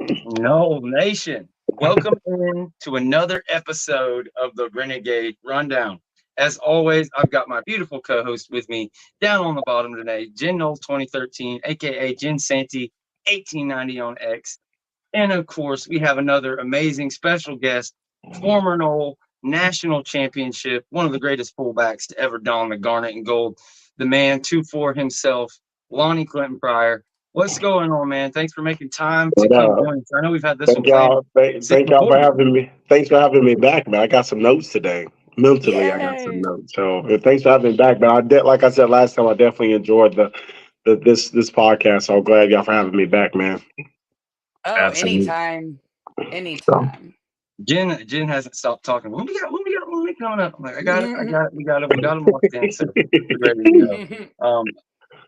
No Nation. Welcome in to another episode of the Renegade Rundown. As always, I've got my beautiful co-host with me down on the bottom today, Jen Knowles 2013, aka Jen Santee 1890 on X. And of course, we have another amazing special guest, former Knoll national championship, one of the greatest fullbacks to ever don the garnet and gold, the man 2-4 himself, Lonnie Pryor. What's going on, man? Thanks for making time to But come join us. I know we've had this one thank planned y'all, since thank y'all before. for having me. Thanks for having me back, man. I got some notes today. Mentally, I got some Yay! notes. So thanks for having me back, man. Like I said last time, I definitely enjoyed this podcast. So I'm glad y'all for having me back, man. Oh, Absolutely. anytime. So Anytime. Jen hasn't stopped talking. When we coming up? I'm like, I got it, we got it locked in, so we're ready to go.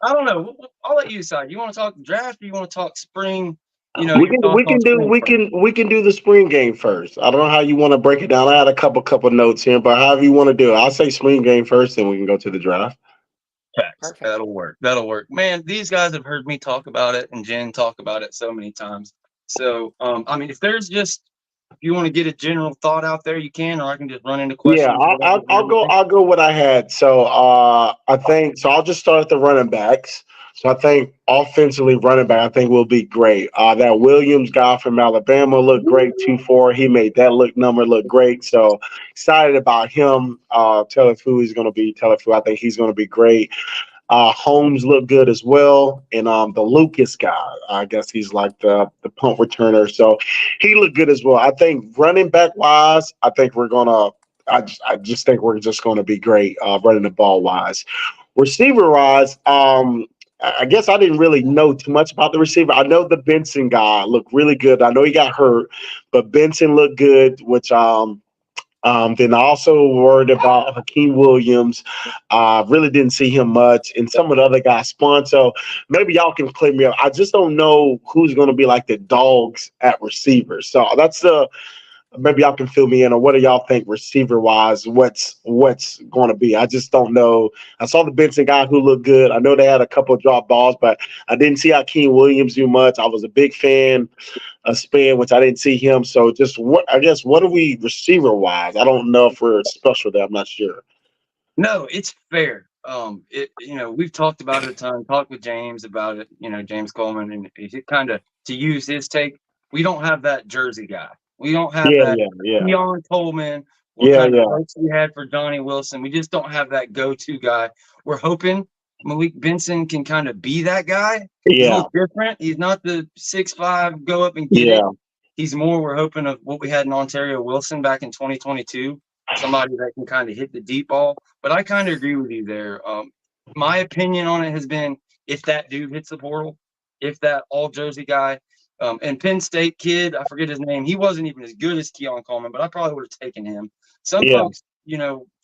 I don't know. I'll let you decide. You want to talk draft or you want to talk spring? we Your can thoughts we on can do spring we first. can we can do the spring game first. I don't know how you want to break it down. I had a couple notes here, but however you want to do it, I'll say spring game first, and we can go to the draft. Facts. Perfect. That'll work. That'll work. Man, these guys have heard me talk about it and Jen talk about it so many times. So, I mean, if you want to get a general thought out there, you can, or I can just run into Yeah, questions or whatever. I'll Whatever you go. think. I'll go what I had. So I think so. I'll just start at the running backs. So I think offensively, running back, I think will be great. That Williams guy from Alabama looked great 2-4. He made that number look great. So excited about him. Tell us who he's going to be. Tell us who I think he's going to be great. Holmes looked good as well, and the Lucas guy, I guess he's like the punt returner, so he looked good as well. I think running back wise, I think we're gonna. I just think we're just going to be great running the ball wise. Receiver wise, I guess I didn't really know too much about the receiver. I know the Benson guy looked really good. I know he got hurt, but Benson looked good, which then I also worried about Hakeem Williams. Really didn't see him much, and some of the other guys spun. So maybe y'all can clear me up. I just don't know who's going to be like the dogs at receiver. So that's the maybe y'all can fill me in on what do y'all think receiver wise, what's going to be. I just don't know. I saw the Benson guy who looked good. I know they had a couple of drop balls, but I didn't see Hakeem Williams do much. I was a big fan of Span, which I didn't see him. So just what are we receiver wise? I don't know if we're special there. I'm not sure. No, it's fair. We've talked about it a ton. Talked with James about it. James Coleman, and he kind of to use his take. We don't have that Jersey guy. We don't have Yeah, that yeah, yeah, Keon Coleman or yeah, kind of yeah, hopes we had for Johnny Wilson. We just don't have that go-to guy. We're hoping Malik Benson can kind of be that guy. He's a yeah, little different. He's not the 6'5", go up and get it. yeah. He's more. We're hoping of what we had in Ontario Wilson back in 2022. Somebody that can kind of hit the deep ball. But I kind of agree with you there. My opinion on it has been if that dude hits the portal, if that all Jersey guy, and Penn State kid, I forget his name. He wasn't even as good as Keon Coleman, but I probably would have taken him. Some Yeah. folks,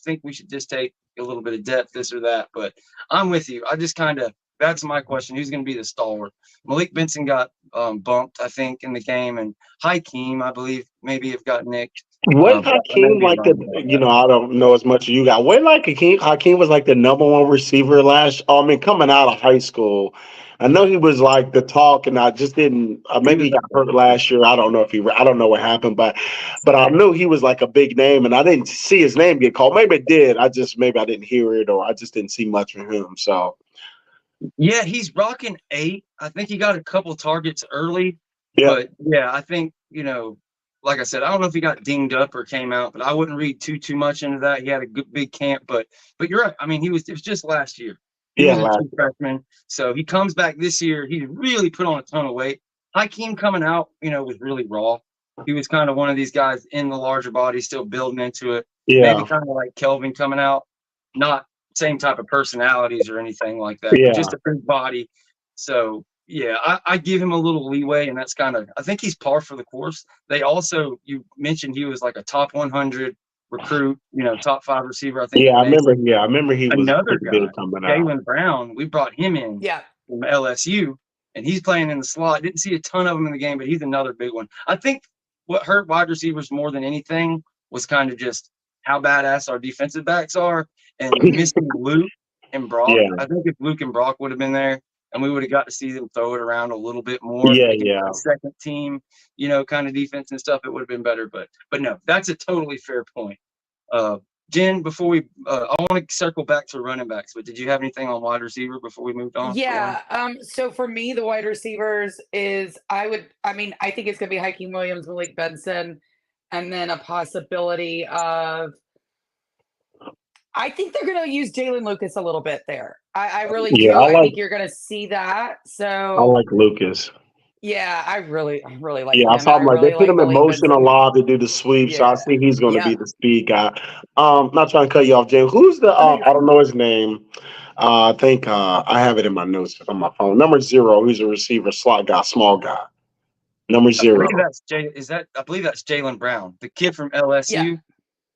think we should just take a little bit of depth, this or that. But I'm with you. I just kind of that's my question. Who's going to be the stalwart? Malik Benson got bumped, I think, in the game, and Hakeem, I believe, maybe have got nicked. Wasn't But I may Hakeem be like wrong about that. I don't know as much as you got. Wasn't like Hakeem was like the number one receiver I mean, coming out of high school. I know he was like the talk, and I just didn't. He Maybe was he got that hurt guy. last year. I don't know I don't know what happened, but I knew he was like a big name, and I didn't see his name get called. Maybe it did. Maybe I didn't hear it, or I just didn't see much of him. So Yeah, he's rocking 8. I think he got a couple targets early, yeah, but yeah, I think like I said, I don't know if he got dinged up or came out, but I wouldn't read too much into that. He had a good big camp, but you're right. I mean, it was just last year. He yeah, was a true freshman, so he comes back this year. He really put on a ton of weight. Hakeem coming out, was really raw. He was kind of one of these guys in the larger body, still building into it. Maybe yeah, kind of like Kelvin coming out, not same type of personalities or anything like that, but yeah, just a big body. So yeah, I give him a little leeway, and that's kind of I think he's par for the course. They also you mentioned he was like a top 100 recruit, top 5 receiver, I think yeah. in I the remember. nation. Yeah, I remember he was Another pretty big guy, coming out. Jalen Brown, we brought him in Yeah. from LSU, and he's playing in the slot. Didn't see a ton of him in the game, but he's another big one. I think what hurt wide receivers more than anything was kind of just how badass our defensive backs are and missing Luke and Brock. Yeah, I think if Luke and Brock would have been there, and we would have got to see them throw it around a little bit more Yeah, against yeah. a second team, kind of defense and stuff. It would have been better, but no, that's a totally fair point. Jen, before we, I want to circle back to running backs, but did you have anything on wide receiver before we moved on? Yeah. So for me, the wide receivers is I think it's gonna be Hakeem Williams, Malik Benson, and then a possibility of I think they're gonna use Jalen Lucas a little bit there. I really do. Yeah, I think you're gonna see that. I So like Lucas. yeah, I really like Yeah, him. I And saw I him like they really put like him in Malik motion a Benson. lot to do the sweep, so I Yeah. see he's going to be Yeah. the speed guy. Not trying to cut you off, James. Who's the? I don't know his name. I think I have it in my notes on my phone. Number 0. He's a receiver, slot guy, small guy. Number I 0. believe I believe that's Jalen Brown, the kid from Yeah. LSU.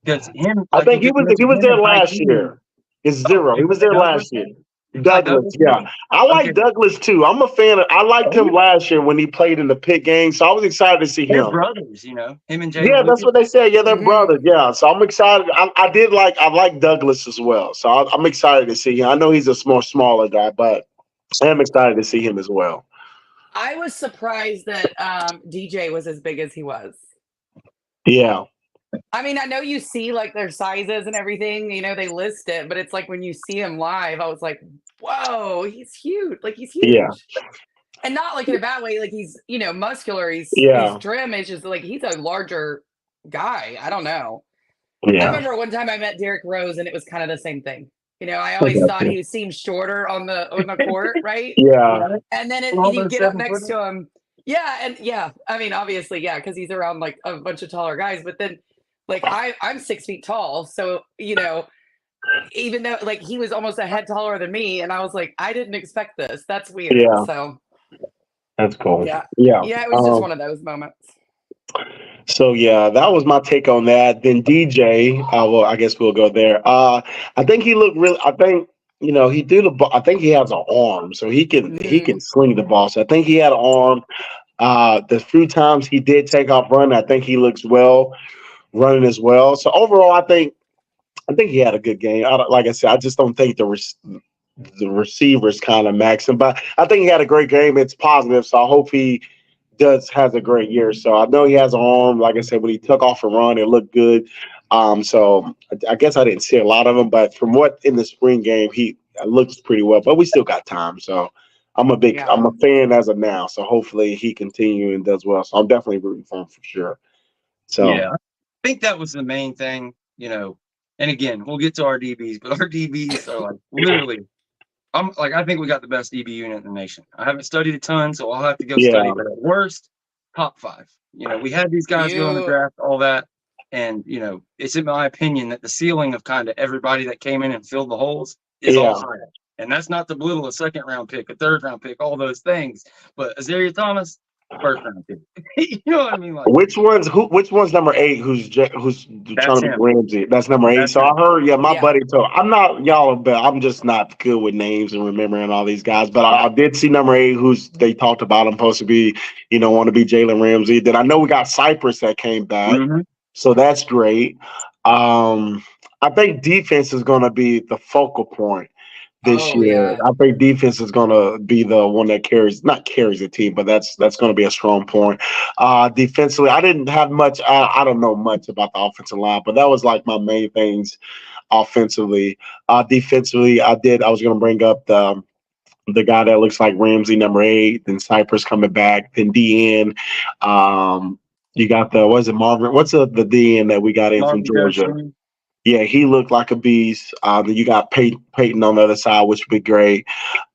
Because him, I like you think he just was mentioned, him there and last Hakeem. year. It's 0. He was there last year. Did you like Douglas, yeah. maybe? I like Okay. Douglas too. I'm a fan of. I liked him last year when he played in the pit game, so I was excited to see They're him. brothers, him and Jalen Yeah, that's Lucas. what they said. Yeah, they're Mhm. brothers. Yeah, so I'm excited. I like Douglas as well. So I'm excited to see him. I know he's a smaller guy, but I am excited to see him as well. I was surprised that DJ was as big as he was. Yeah, I mean, I know you see like their sizes and everything, they list it, but it's like when you see him live, I was like, whoa, he's huge. Like he's huge. Yeah. And not like in a bad way, like he's, muscular, he's trim, it's just like he's a larger guy. I don't know. I yeah. remember one time I met Derrick Rose and it was kind of the same thing. I always thought he seemed shorter on the court, right? Yeah. And then All you those get up 7 next footers? to him. Yeah, and yeah, I mean, obviously, yeah, because he's around like a bunch of taller guys. But then, like, I'm 6 feet tall, so even though like he was almost a head taller than me, and I was like, I didn't expect this. That's weird. Yeah. So That's cool. yeah, Yeah. yeah, it was just one of those moments. So yeah, that was my take on that. Then DJ, well, I guess we'll go there. I think he looked really. I think he threw the ball. I think he has an arm, so he can sling the ball. So I think he had an arm. The few times he did take off running, I think he looks well running as well. So overall, I think he had a good game. Like I said, I just don't think the receivers kind of max him, but I think he had a great game. It's positive, so I hope he has a great year. So I know he has an arm. Like I said, when he took off and run, it looked good. So I guess I didn't see a lot of him, but from what in the spring game, he looks pretty well. But we still got time, so I'm a fan as of now. So hopefully he continues and does well. So I'm definitely rooting for him for sure. So yeah, I think that was the main thing, And again, we'll get to our DBs, but our DBs are like literally. I think we got the best DB unit in the nation. I haven't studied a ton, so I'll have to go study. But at worst, top 5. We had these guys go in the draft, all that, and it's in my opinion that the ceiling of kind of everybody that came in and filled the holes is all higher. And that's not to belittle a 2nd round pick, a 3rd round pick, all those things. But Azaria Thomas, 1st round pick. You know what I mean? Like, which one's number 8? Who's trying to be Ramsey? That's number 8. That's so him. I heard, my buddy told. I'm not y'all, but I'm just not good with names and remembering all these guys. But I did see number 8, who's they talked about him supposed to be, want to be Jalen Ramsey. Then I know we got Cypress that came back, so that's great. I think defense is going to be the focal point this year. Yeah. I think defense is going to be the one that carries the team, but that's going to be a strong point. Defensively, I didn't have much. I don't know much about the offensive line, but that was like my main things offensively. Defensively, I was going to bring up the guy that looks like Ramsey, number 8, then Cypress coming back, then DN. You got Marvin? What's the DN that we got in from Georgia? Johnson. Yeah, he looked like a beast. Then you got Peyton on the other side, which would be great.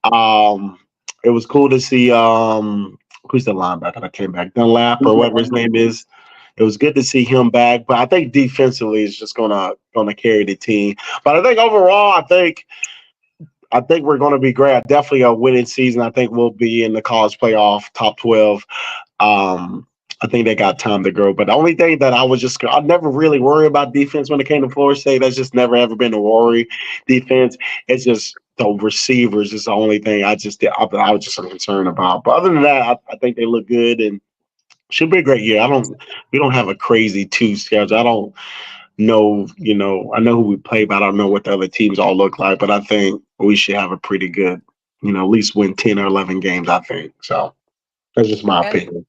It was cool to see who's the linebacker that came back, Dunlap or whatever his name is. It was good to see him back, but I think defensively is just gonna carry the team. But I think overall, I think we're gonna be great. Definitely a winning season. I think we'll be in the college playoff, top 12. I think they got time to grow. But the only thing that I never really worry about defense when it came to Florida State. That's just never ever been a worry. Defense, it's just the receivers is the only thing I was just concerned about. But other than that, I think they look good and should be a great year. We don't have a crazy 2 schedule. I don't know, I know who we play, but I don't know what the other teams all look like. But I think we should have a pretty good at least win 10 or 11 games, I think. So that's just my opinion.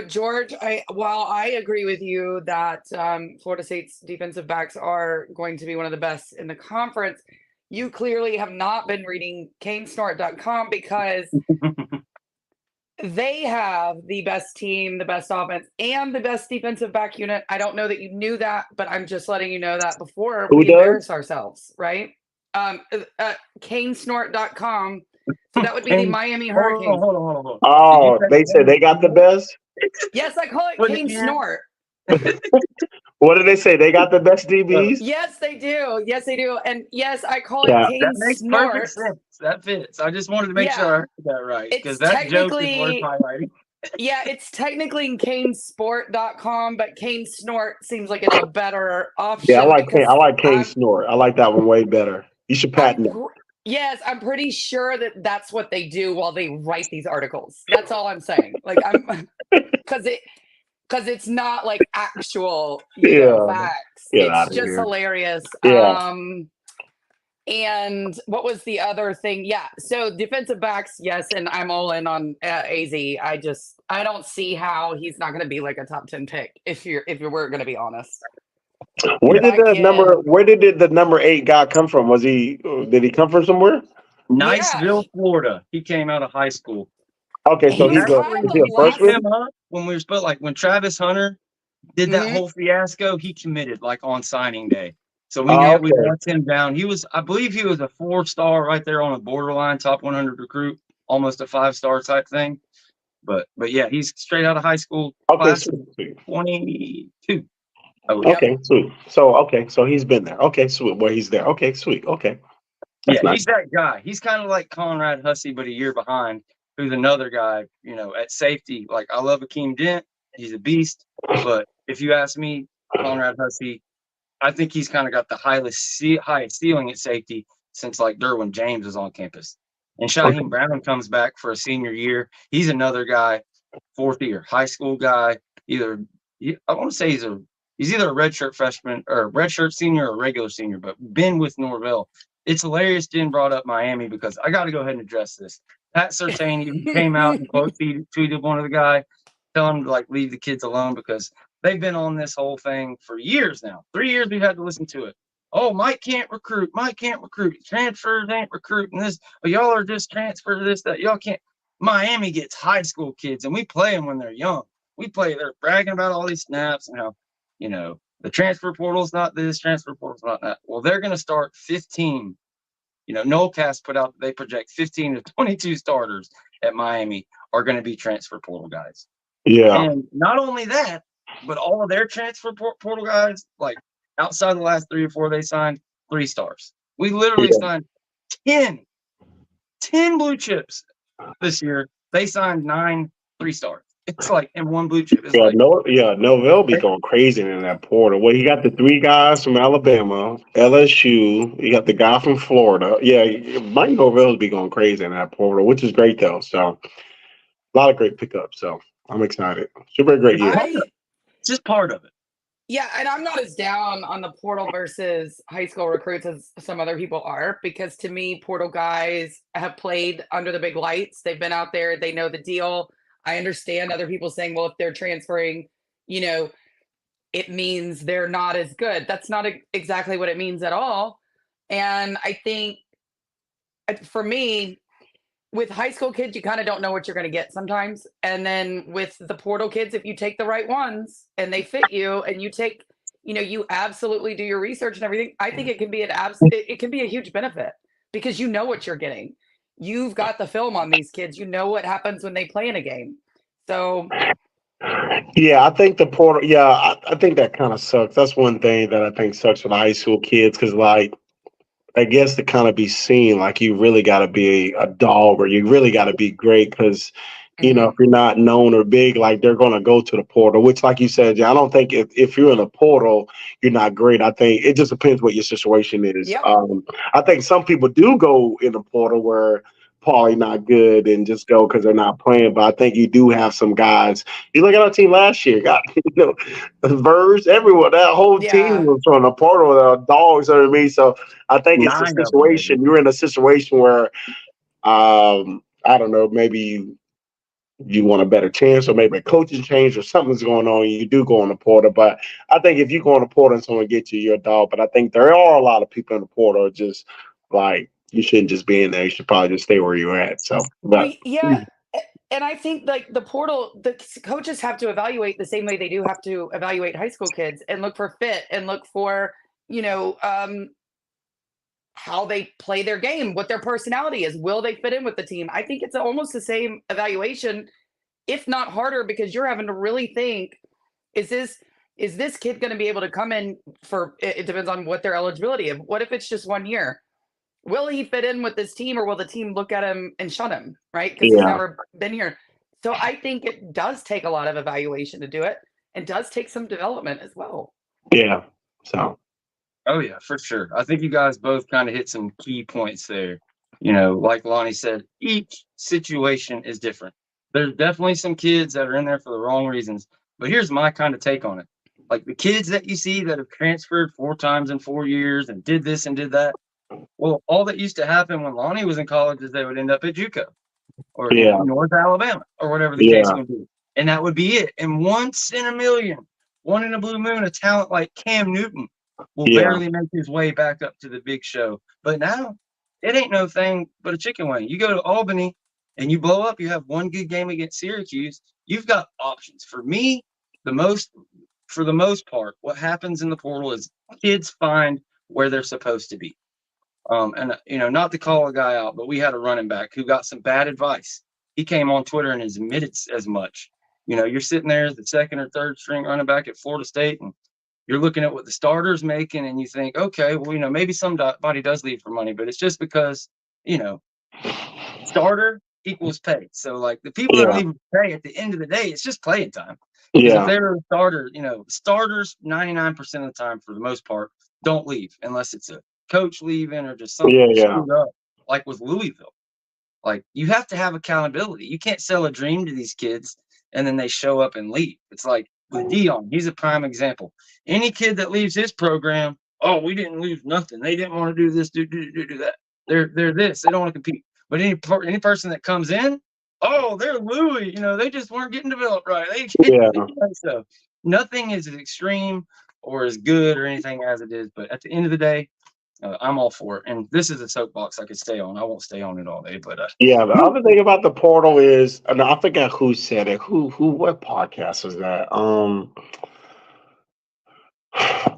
George, while I agree with you that Florida State's defensive backs are going to be one of the best in the conference, you clearly have not been reading canesnort.com because they have the best team, the best offense, and the best defensive back unit. I don't know that you knew that, but I'm just letting you know that before we embarrass ourselves, right? Canesnort.com. So that would be the Miami Hurricanes. Hold on. Oh, they said they got the best? Yes, I call it Cane Snort. What did they say? They got the best DBs? Yes, they do. Yes, they do. And yes, I call it Cane That makes Snort. perfect sense. That fits. I just wanted to make sure I heard that right. Because that joke is worth highlighting. Yeah, it's technically canesport.com, but Cane Snort seems like it's a better option. Yeah, I like Cane Snort. I like that one way better. You should patent it. Yes, I'm pretty sure that that's what they do while they write these articles. That's all I'm saying. Like because it's not like actual facts. It's just hilarious. Yeah. And what was the other thing? Yeah. So defensive backs, yes, and I'm all in on AZ. I don't see how he's not going to be like a top 10 pick if we're going to be honest. Where did the number 8 guy come from? Did he come from somewhere? Niceville, Florida. He came out of high school. Okay, so he's a freshman. When we were supposed, like when Travis Hunter did that whole fiasco, he committed like on signing day. So we let him down. I believe he was a 4-star right there on the borderline, top 100 recruit, almost a 5-star type thing. But yeah, he's straight out of high school. Class of 22. Okay, sweet. So he's been there. Okay, sweet. Well, he's there. Okay, sweet. Okay. That's nice. He's that guy. He's kind of like Conrad Hussey, but a year behind, who's another guy, at safety. Like, I love Akeem Dent. He's a beast. But if you ask me, Conrad Hussey, I think he's kind of got the highest ceiling at safety since, like, Derwin James is on campus. And Shaheem Brown comes back for a senior year. He's another guy, 4th year, high school guy. I want to say he's either a redshirt freshman or a redshirt senior or a regular senior, but been with Norvell. It's hilarious Jen brought up Miami because I got to go ahead and address this. Pat Surtain came out and tweeted one of the guy, telling him to like leave the kids alone because they've been on this whole thing for years now. 3 years we've had to listen to it. Oh, Mike can't recruit. Transfers ain't recruiting this. Oh, y'all are just transfer this, that. Y'all can't. Miami gets high school kids, and we play them when they're young. They're bragging about all these snaps and how, the transfer portal's not this, transfer portal's not that. Well, they're going to start 15. Nolecast put out that they project 15 to 22 starters at Miami are going to be transfer portal guys. Yeah. And not only that, but all of their transfer portal guys, like outside the last 3 or 4 they signed, 3 stars. We literally signed 10 blue chips this year. They signed 9 3-stars. It's like, and 1 blue chip. Novell be going crazy in that portal. Well, you got the 3 guys from Alabama, LSU. You got the guy from Florida. Yeah, Mike Novell's be going crazy in that portal, which is great though. So a lot of great pickups. So I'm excited. Super great year. It's just part of it. Yeah, and I'm not as down on the portal versus high school recruits as some other people are, because to me, portal guys have played under the big lights. They've been out there. They know the deal. I understand other people saying, well, if they're transferring, it means they're not as good. That's not exactly what it means at all. And I think for me, with high school kids, you kind of don't know what you're going to get sometimes. And then with the portal kids, if you take the right ones and they fit you and you take, you absolutely do your research and everything, I think it can be it can be a huge benefit because you know what you're getting. You've got the film on these kids. You know what happens when they play in a game. So yeah, I think the portal. Yeah, I think that kind of sucks. That's one thing that I think sucks for the high school kids because, like, I guess to kind of be seen, like you really got to be a dog or you really got to be great because, if you're not known or big, like they're going to go to the portal, which like you said, I don't think if you're in a portal, you're not great. I think it just depends what your situation is. Yep. I think some people do go in the portal where probably not good and just go because they're not playing. But I think you do have some guys. You look at our team last year, got Verge, everyone, that whole team was on the portal, dogs. You know what I mean? So I think it's a situation. You're in a situation where I don't know, maybe you want a better chance, or maybe a coaching change, or something's going on. You do go on the portal, but I think if you go on the portal and someone gets you, you're a dog. But I think there are a lot of people in the portal just like you shouldn't just be in there. You should probably just stay where you're at. So, but Yeah. And I think like the portal, the coaches have to evaluate the same way they do have to evaluate high school kids and look for fit and look for, how they play their game, what their personality is. Will they fit in with the team? I think it's almost the same evaluation, if not harder, because you're having to really think, is this kid going to be able to come in for, it depends on what their eligibility is. What if it's just 1 year? Will he fit in with this team, or will the team look at him and shun him, right? Because he's never been here. So I think it does take a lot of evaluation to do it, and does take some development as well. Yeah. So. Oh yeah, for sure. I think you guys both kind of hit some key points there. Like Lonnie said, each situation is different. There's definitely some kids that are in there for the wrong reasons. But here's my kind of take on it. Like the kids that you see that have transferred 4 times in 4 years and did this and did that. Well, all that used to happen when Lonnie was in college is they would end up at JUCO or North Alabama or whatever the case would be. And that would be it. And once in a million, one in a blue moon, a talent like Cam Newton will barely make his way back up to the big show. But now it ain't no thing but a chicken wing. You go to Albany and you blow up, you have one good game against Syracuse, you've got options. For me, for the most part, what happens in the portal is kids find where they're supposed to be. And not to call a guy out, but we had a running back who got some bad advice. He came on Twitter and has admitted as much. You're sitting there as the second or third string running back at Florida State, and you're looking at what the starter's making, and you think, okay, well, maybe somebody does leave for money, but it's just because, starter equals pay. So, like, the people that are leaving for pay, at the end of the day, it's just playing time. Because if they're a starter, starters 99% of the time, for the most part, don't leave unless it's a coach leaving or just something screwed up, like with Louisville. Like, you have to have accountability. You can't sell a dream to these kids and then they show up and leave. It's like with Dion, he's a prime example. Any kid that leaves his program, oh, we didn't lose nothing. They didn't want to do this, do that. They're this. They don't want to compete. But any person that comes in, oh, they're Louis. They just weren't getting developed right. So nothing is as extreme or as good or anything as it is. But at the end of the day, I'm all for it. And this is a soapbox I could stay on. I won't stay on it all day. But the other thing about the portal is, and I forget who said it. What podcast was that?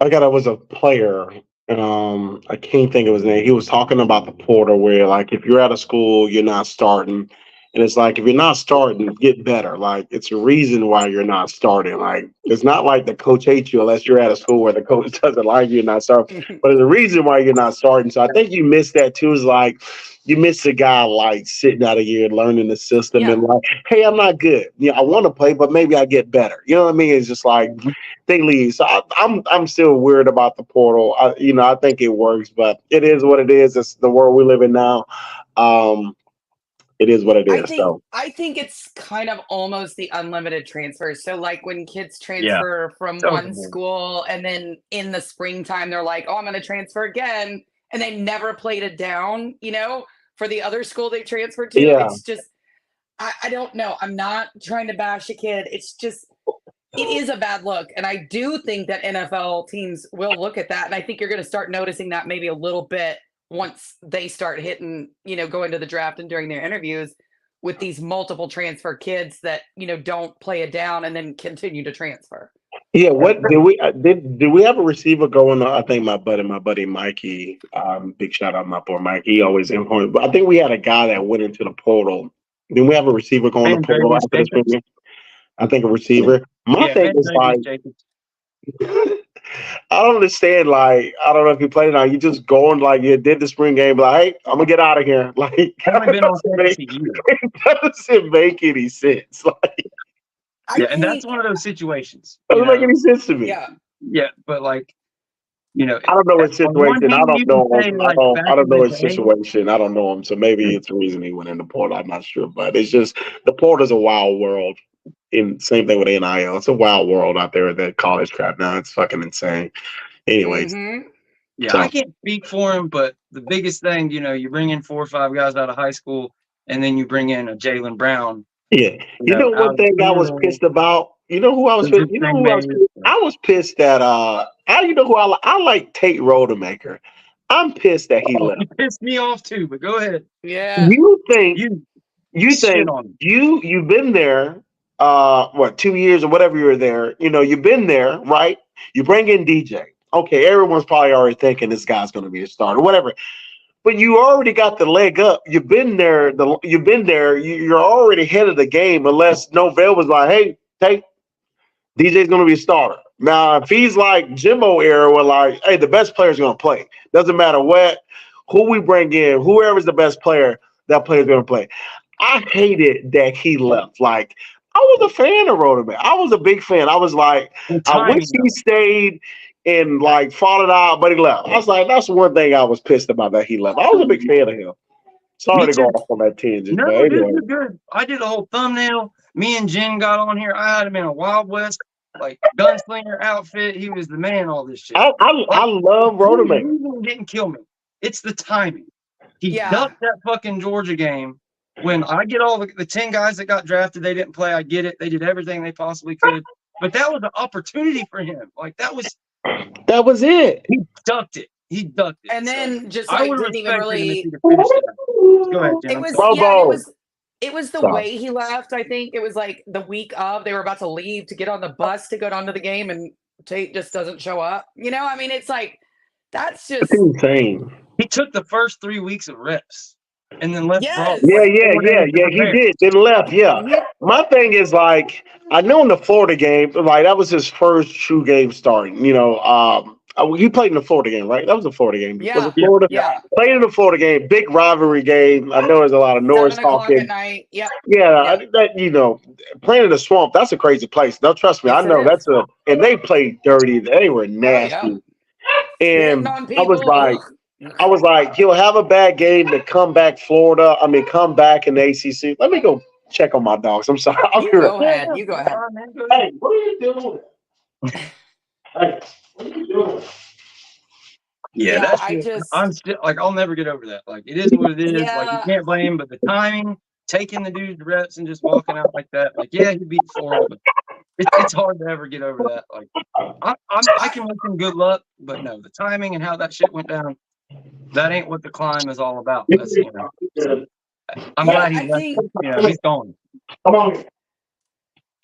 It was a player. I can't think of his name. He was talking about the portal where, like, if you're at a school, you're not starting. And it's like, if you're not starting, get better. Like, it's a reason why you're not starting. Like, it's not like the coach hates you unless you're at a school where the coach doesn't like you and not starting. But there's a reason why you're not starting. So I think you missed that too. Is like, you miss a guy like sitting out a year learning the system and like, hey, I'm not good. I want to play, but maybe I get better. You know what I mean? It's just like they leave. So I'm still weird about the portal. I think it works, but it is what it is. It's the world we live in now. It is what it is. I think it's kind of almost the unlimited transfers. So, like, when kids transfer from one school and then in the springtime they're like, oh, I'm going to transfer again, and they never played it down, for the other school they transferred to. It's just, I don't know. I'm not trying to bash a kid. It's just, it is a bad look. And I do think that NFL teams will look at that. And I think you're going to start noticing that maybe a little bit once they start hitting, going to the draft and during their interviews with these multiple transfer kids that, don't play it down and then continue to transfer. Yeah, what did we have a receiver going on? I think my buddy Mikey, big shout out my boy Mike. He always informed. But I think we had a guy that went into the portal. Didn't we have a receiver going to the portal after this weekend? I think a receiver. My thing is like, I don't understand. Like, I don't know if you played now. You just going like you did the spring game. Like, hey, I'm gonna get out of here. Like, it doesn't make any sense. Like, and that's one of those situations. Doesn't make any sense to me. Yeah, but like, I don't know his situation. I don't know him. I don't know his situation. I don't know him. So maybe it's the reason he went in the portal. I'm not sure, but it's just the portal is a wild world. Same thing with NIL. It's a wild world out there, that college crap now. It's fucking insane. Anyways. Yeah, so I can't speak for him, but the biggest thing, you bring in 4 or 5 guys out of high school, and then you bring in a Jalen Brown. Yeah. You know out one of thing I was school, pissed about? You know who I was pissed? You know who I was pissed? I was pissed that you know who I like Tate Rodemaker. I'm pissed that he left. He pissed me off too, but go ahead. Yeah. You think You shit think on him. you've been there 2 years or whatever you were there, you've been there, right? You bring in DJ. Okay, everyone's probably already thinking this guy's going to be a starter, whatever. But you already got the leg up. You've been there. You're already ahead of the game. Unless Novell was like, "Hey, Tate, DJ's going to be a starter." Now, if he's like Jimbo era, where like, "Hey, the best player's going to play. Doesn't matter who we bring in, whoever's the best player, that player's going to play." I hated that he left. Like, I was a fan of Rodemaker. I was a big fan. I was like, I wish he stayed and like fought it out, but he left. I was like, that's one thing I was pissed about, that he left. I was a big fan of him. Sorry to go off on that tangent. No, but anyway. you're good. I did a whole thumbnail. Me and Jen got on here. I had him in a Wild West like gunslinger outfit. He was the man. All this shit. I love Rodemaker. He didn't kill me. It's the timing. He ducked that fucking Georgia game. When I get all the 10 guys that got drafted, they didn't play. I get it. They did everything they possibly could. But that was an opportunity for him. Like, that was it. He ducked it. And then just like didn't even really. Go ahead, Jen. It was the way he left. I think it was like the week of, they were about to leave to get on the bus to go down to the game, and Tate just doesn't show up. I mean, it's like, that's just insane. He took the first 3 weeks of reps. And then left. Yes. Yeah. He did. Then left. Yeah. My thing is like, I know in the Florida game, like that was his first true game starting. He played in the Florida game, right? That was a Florida game. Yeah. Was it Florida? Yeah. Played in the Florida game, big rivalry game. I know there's a lot of noise 7 o'clock talking. at night. Yep. Yeah. Playing in the swamp, that's a crazy place. No, trust me, Yes, I know and they played dirty. They were nasty. And I was like, he'll have a bad game to come back come back in the ACC. Let me go check on my dogs. I'm sorry. You go ahead. Hey, what are you doing? Hey, what are you doing? Yeah, I'm still like, I'll never get over that. Like, it is what it is. Yeah. Like, you can't blame him, but the timing, taking the dude's reps and just walking out like that. Like, yeah, he beat Florida, but it's hard to ever get over that. Like, I can wish him good luck, but no, the timing and how that shit went down, that ain't what the climb is all about. That's, so I'm glad he left. He's gone. Come on.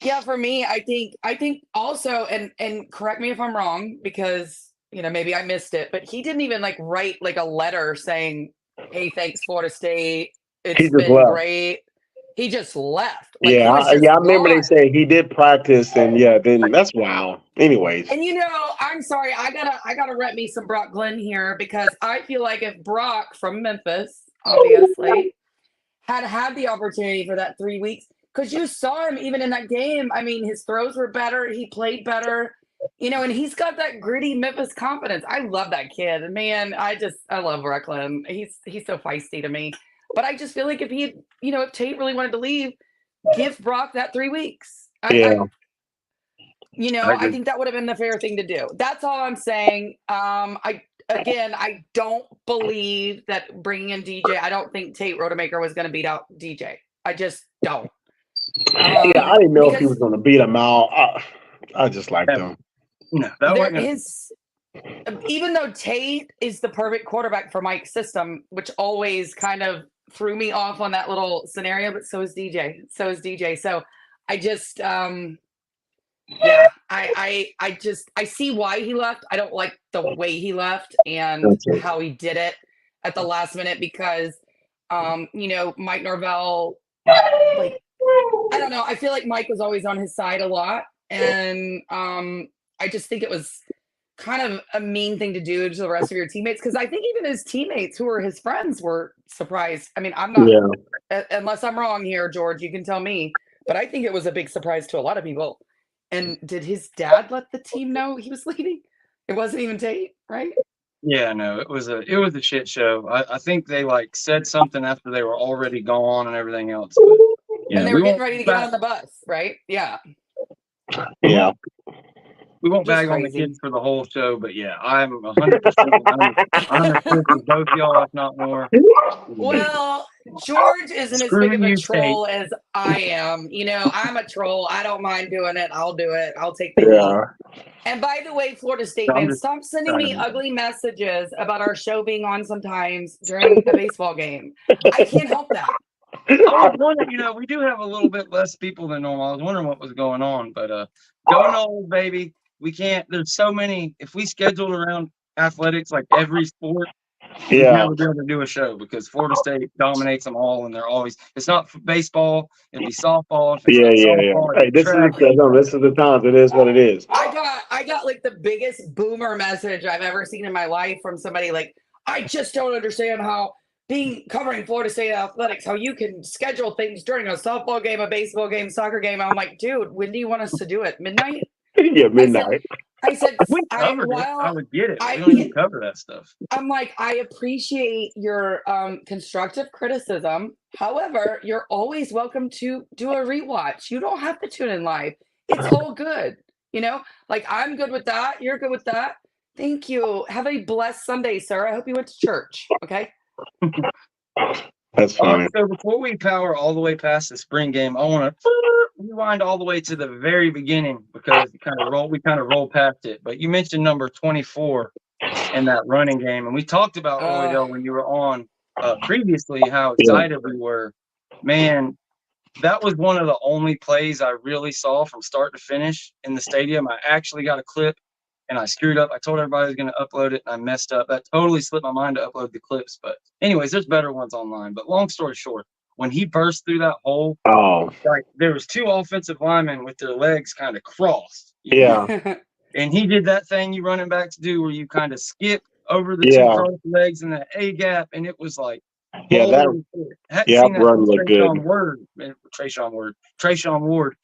Yeah, for me, I think also, and correct me if I'm wrong, because maybe I missed it, but he didn't even like write like a letter saying, "Hey, thanks Florida State. It's been great." He just left. Like, I remember they saying he did practice, and then that's wild. Anyways, and I'm sorry, I gotta rep me some Brock Glenn here, because I feel like if Brock from Memphis, obviously, had the opportunity for that 3 weeks, because you saw him even in that game. I mean, his throws were better, he played better, and he's got that gritty Memphis confidence. I love that kid, man. I love Brock Glenn. He's so feisty to me. But I just feel like if he had, if Tate really wanted to leave, give Brock that 3 weeks. I think that would have been the fair thing to do. That's all I'm saying. I don't believe that bringing in DJ. I don't think Tate Rodemaker was going to beat out DJ. I just don't. I didn't know if he was going to beat him out. I just liked him. No, even though Tate is the perfect quarterback for Mike's system, which always kind of threw me off on that little scenario, but so is DJ. So I just, I see why he left. I don't like the way he left and how he did it at the last minute, because, Mike Norvell, like, I don't know. I feel like Mike was always on his side a lot. And I just think it was kind of a mean thing to do to the rest of your teammates, because I think even his teammates who were his friends were surprised. I mean, I'm not, unless I'm wrong here, George, you can tell me, but I think it was a big surprise to a lot of people. And did his dad let the team know he was leaving? It wasn't even Tate, right? Yeah, no, it was a shit show. I think they like said something after they were already gone and everything else. But, and they were getting ready to get on the bus, right? Yeah. Yeah. We won't Just bag on the crazy. kids for the whole show, but yeah, I'm 100%. I'm as quick as both y'all, if not more. Well, George isn't as Screw big of a you, troll as I am. You know, I'm a troll. I don't mind doing it. I'll do it. I'll take the heat. And by the way, Florida State I'm fans, just stop sending me trying to- ugly messages about our show being on sometimes during a baseball game. I can't help that. I was wondering, you know, we do have a little bit less people than normal. I was wondering what was going on, but go Noles, baby. We can't. There's so many. If we scheduled around athletics like every sport, we'd Yeah. never be able to do a show because Florida State dominates them all, and they're always. It's not baseball. It'd be softball. If it's Yeah, not yeah, softball, yeah. Hey, it'd be this is track. the times. It is what it is. I got like the biggest boomer message I've ever seen in my life from somebody like, I just don't understand how covering Florida State athletics, how you can schedule things during a softball game, a baseball game, soccer game. I'm like, dude, when do you want us to do it? Midnight? Yeah, midnight. I said, If we covered it, I would get it. I- We don't even cover that stuff. I'm like, I appreciate your constructive criticism. However, you're always welcome to do a rewatch. You don't have to tune in live. It's all good. You know, like I'm good with that. You're good with that. Thank you. Have a blessed Sunday, sir. I hope you went to church. Okay. That's funny. So before we power all the way past the spring game, I want to rewind all the way to the very beginning because we kind of rolled past it. But you mentioned number 24 in that running game, and we talked about Roydell when you were on previously how excited we were. Man, that was one of the only plays I really saw from start to finish in the stadium. I actually got a clip. And I screwed up. I told everybody I was going to upload it, and I messed up. That totally slipped my mind to upload the clips. But anyways, there's better ones online. But long story short, when he burst through that hole, like there was two offensive linemen with their legs kind of crossed. Yeah. And he did that thing you running backs do where you kind of skip over the two crossed legs in that A gap, and it was like, run looked good. Trayshawn Ward.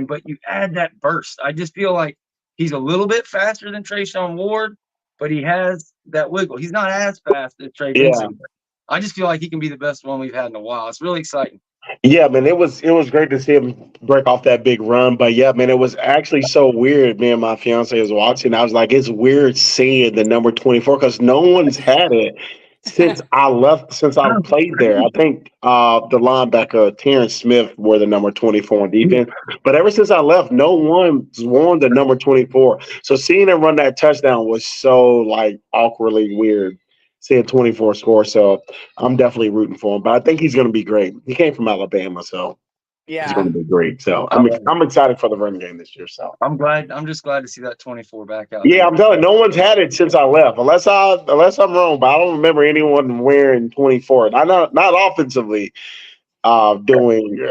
But you add that burst. I just feel like he's a little bit faster than Trayshawn Ward, but he has that wiggle. He's not as fast as Trey Benson. But I just feel like he can be the best one we've had in a while. It's really exciting. Yeah, man, it was great to see him break off that big run. But yeah, man, it was actually so weird. Me and my fiance was watching. I was like, it's weird seeing the number 24 because no one's had it since I played there. I think the linebacker Terrence Smith wore the number 24 on defense. But ever since I left, no one's worn the number 24. So seeing him run that touchdown was so like awkwardly weird. Seeing 24 score. So I'm definitely rooting for him. But I think he's going to be great. He came from Alabama, so he's going to be great. So I'm excited for the run game this year. So I'm just glad to see that 24 back out. Yeah, I'm telling you, no one's had it since I left, unless I'm wrong. But I don't remember anyone wearing 24. Not offensively doing.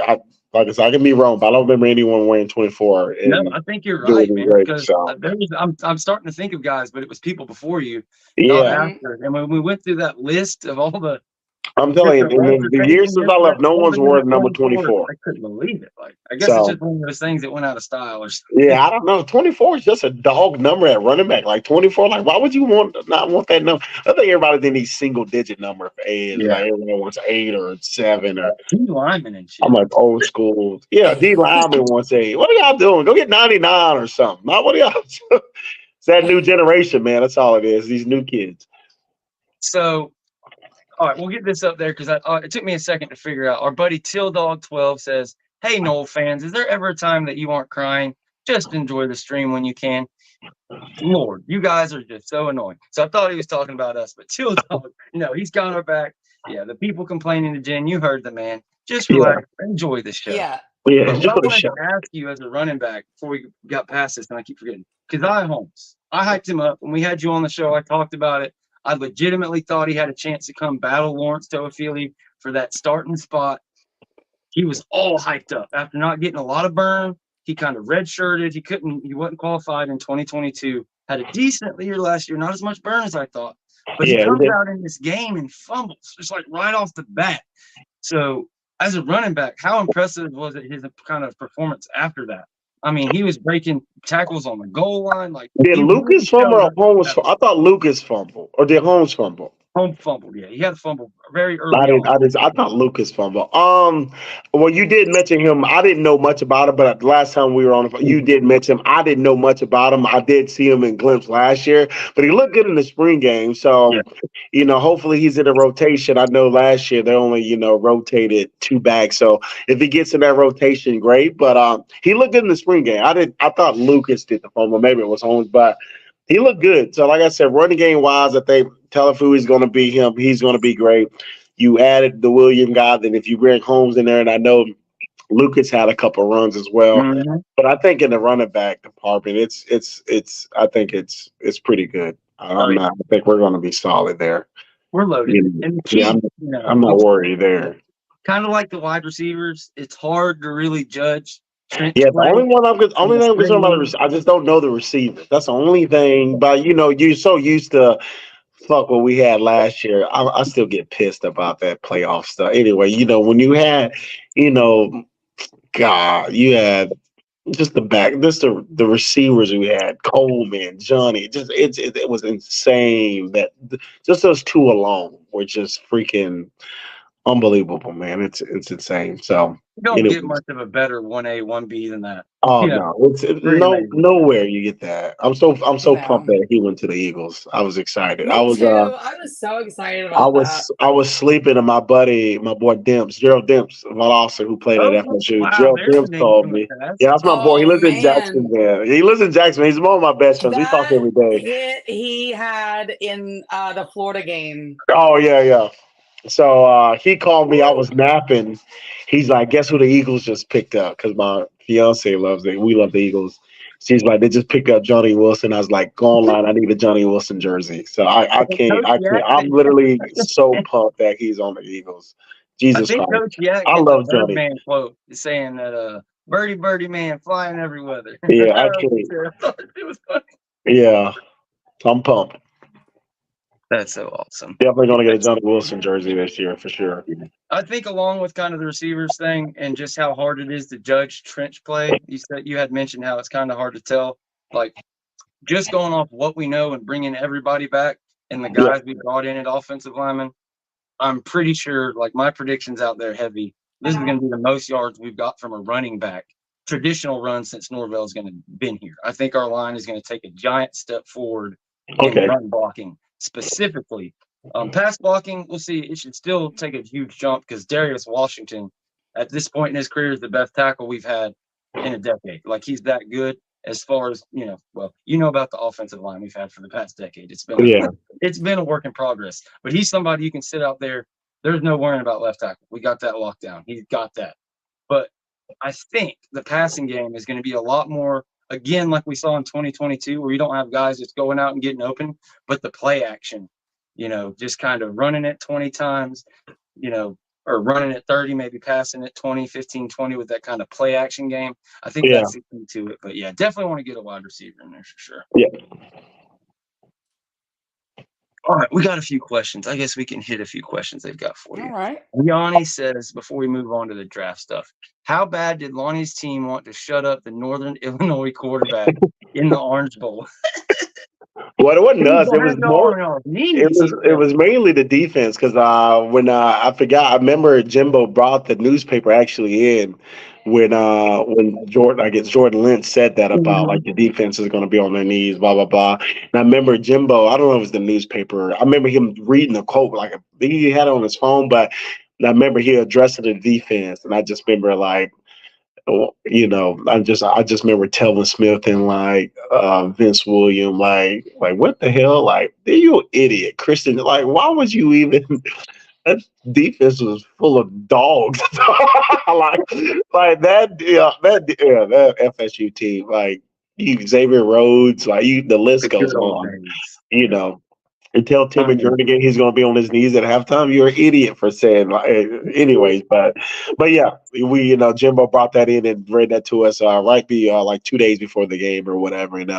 Like I said, I can be wrong, but I don't remember anyone wearing 24. No, I think you're right, man. Because I'm starting to think of guys, but it was people before you, not after. And when we went through that list of all the, I'm telling you, in the years since I left, no one's worn number 24. I couldn't believe it. Like, I guess it's just one of those things that went out of style or something. Yeah, I don't know. 24 is just a dog number at running back. Like 24, like why would you not want that number? I think everybody did these single digit number for age. Yeah. Like everyone wants 8 or 7 or D lineman and shit. I'm like old school. Yeah, D lineman wants 8. What are y'all doing? Go get 99 or something. Not what are y'all doing? It's that new generation, man. That's all it is. These new kids. So all right, we'll get this up there because it took me a second to figure out. Our buddy Till Dog 12 says, "Hey, Noel fans, is there ever a time that you aren't crying? Just enjoy the stream when you can." Lord, you guys are just so annoying. So I thought he was talking about us, but Till Dog, he's got our back. Yeah, the people complaining to Jen, you heard the man. Just relax, enjoy the show. Yeah. But I wanted to ask you as a running back before we got past this, and I keep forgetting, because I hyped him up when we had you on the show. I talked about it. I legitimately thought he had a chance to come battle Lawrence Toafili for that starting spot. He was all hyped up after not getting a lot of burn. He kind of redshirted. He wasn't qualified in 2022. Had a decent year last year, not as much burn as I thought. But he comes out in this game and fumbles, just like right off the bat. So as a running back, how impressive was it his kind of performance after that? I mean, he was breaking tackles on the goal line. Like, did Lucas fumble or Holmes? I thought Lucas fumbled, or did Holmes fumble? Home fumble. Yeah, he had a fumble very early on. I thought Lucas fumbled. Well, you did mention him. I didn't know much about him, but the last time we were on the phone, you did mention him. I didn't know much about him. I did see him in glimpse last year, but he looked good in the spring game. So, hopefully he's in a rotation. I know last year they only, rotated 2 backs. So if he gets in that rotation, great. But he looked good in the spring game. I thought Lucas did the fumble. Maybe it was Holmes, but he looked good. So, like I said, running game wise, I think Telefu is going to be him. He's going to be great. You added the William guy. Then if you bring Holmes in there, and I know Lucas had a couple runs as well. Mm-hmm. But I think in the running back department, I think it's pretty good. I think we're going to be solid there. We're loaded. And I'm not worried there. Kind of like the wide receivers, it's hard to really judge. Yeah, the only thing I'm concerned about, I just don't know the receiver. That's the only thing. But you're so used to what we had last year. I still get pissed about that playoff stuff. Anyway, when you had, God, you had just the receivers we had, Coleman, Johnny. It was insane that just those 2 alone were just freaking unbelievable, man. It's insane. So you don't get much of a better 1A, 1B than that. Oh no, it's nowhere you get that. I'm so pumped that he went to the Eagles. I was excited. Me too. I was so excited about that. I was sleeping, and my boy Demps, Gerald Demps, my officer who played at FSU. Wow, Gerald Demps called me. Yeah, that's my boy. He lives in Jacksonville. He lives in Jacksonville. He's one of my best friends. We talk every day. Hit he had in the Florida game. Oh yeah. So he called me. I was napping. He's like, "Guess who the Eagles just picked up?" Because my fiance loves it. We love the Eagles. She's like, "They just picked up Johnny Wilson." I was like, "Go online. I need a Johnny Wilson jersey." So I can't. I'm literally so pumped that he's on the Eagles. Jesus Christ! I love Johnny. Man quote saying that birdie man flying every weather. Yeah, I can't. It was funny. Yeah, I'm pumped. That's so awesome. Definitely going to get a Johnny Wilson jersey this year for sure. I think along with kind of the receivers thing and just how hard it is to judge trench play, you had mentioned how it's kind of hard to tell. Like just going off what we know and bringing everybody back and the guys we brought in at offensive linemen, I'm pretty sure, like my prediction's out there heavy. This is going to be the most yards we've got from a running back. Traditional run since Norvell's going to been here. I think our line is going to take a giant step forward in run blocking. Specifically, pass blocking, we'll see. It should still take a huge jump because Darius Washington, at this point in his career, is the best tackle we've had in a decade. Like he's that good as far as about the offensive line we've had for the past decade. It's been a work in progress. But he's somebody you can sit out there. There's no worrying about left tackle. We got that locked down. He's got that. But I think the passing game is going to be a lot more. Again, like we saw in 2022, where you don't have guys just going out and getting open, but the play action, just kind of running it 20 times, or running it 30, maybe passing it 20, 15, 20 with that kind of play action game. I think that's the key to it. But, definitely want to get a wide receiver in there for sure. Yeah. All right, we got a few questions. I guess we can hit a few questions they've got for you. All right. Yanni says, before we move on to the draft stuff, how bad did Lonnie's team want to shut up the Northern Illinois quarterback in the Orange Bowl? Well, it wasn't us. It was more. It was mainly the defense because when I forgot, I remember Jimbo brought the newspaper actually in when Jordan Lynch said that about like the defense is going to be on their knees, blah blah blah. And I remember Jimbo. I don't know if it was the newspaper. I remember him reading a quote like he had it on his phone, but I remember he addressing the defense, and I just remember like. I just remember Telvin Smith and like Vince Williams, like what the hell? Like, you an idiot, Christian. Like, why would you even? That defense was full of dogs. like that FSU team, like Xavier Rhodes, like the list goes on. And tell Tim he's going to be on his knees at halftime. You're an idiot for saying, anyways. But yeah, Jimbo brought that in and read that to us like 2 days before the game or whatever, and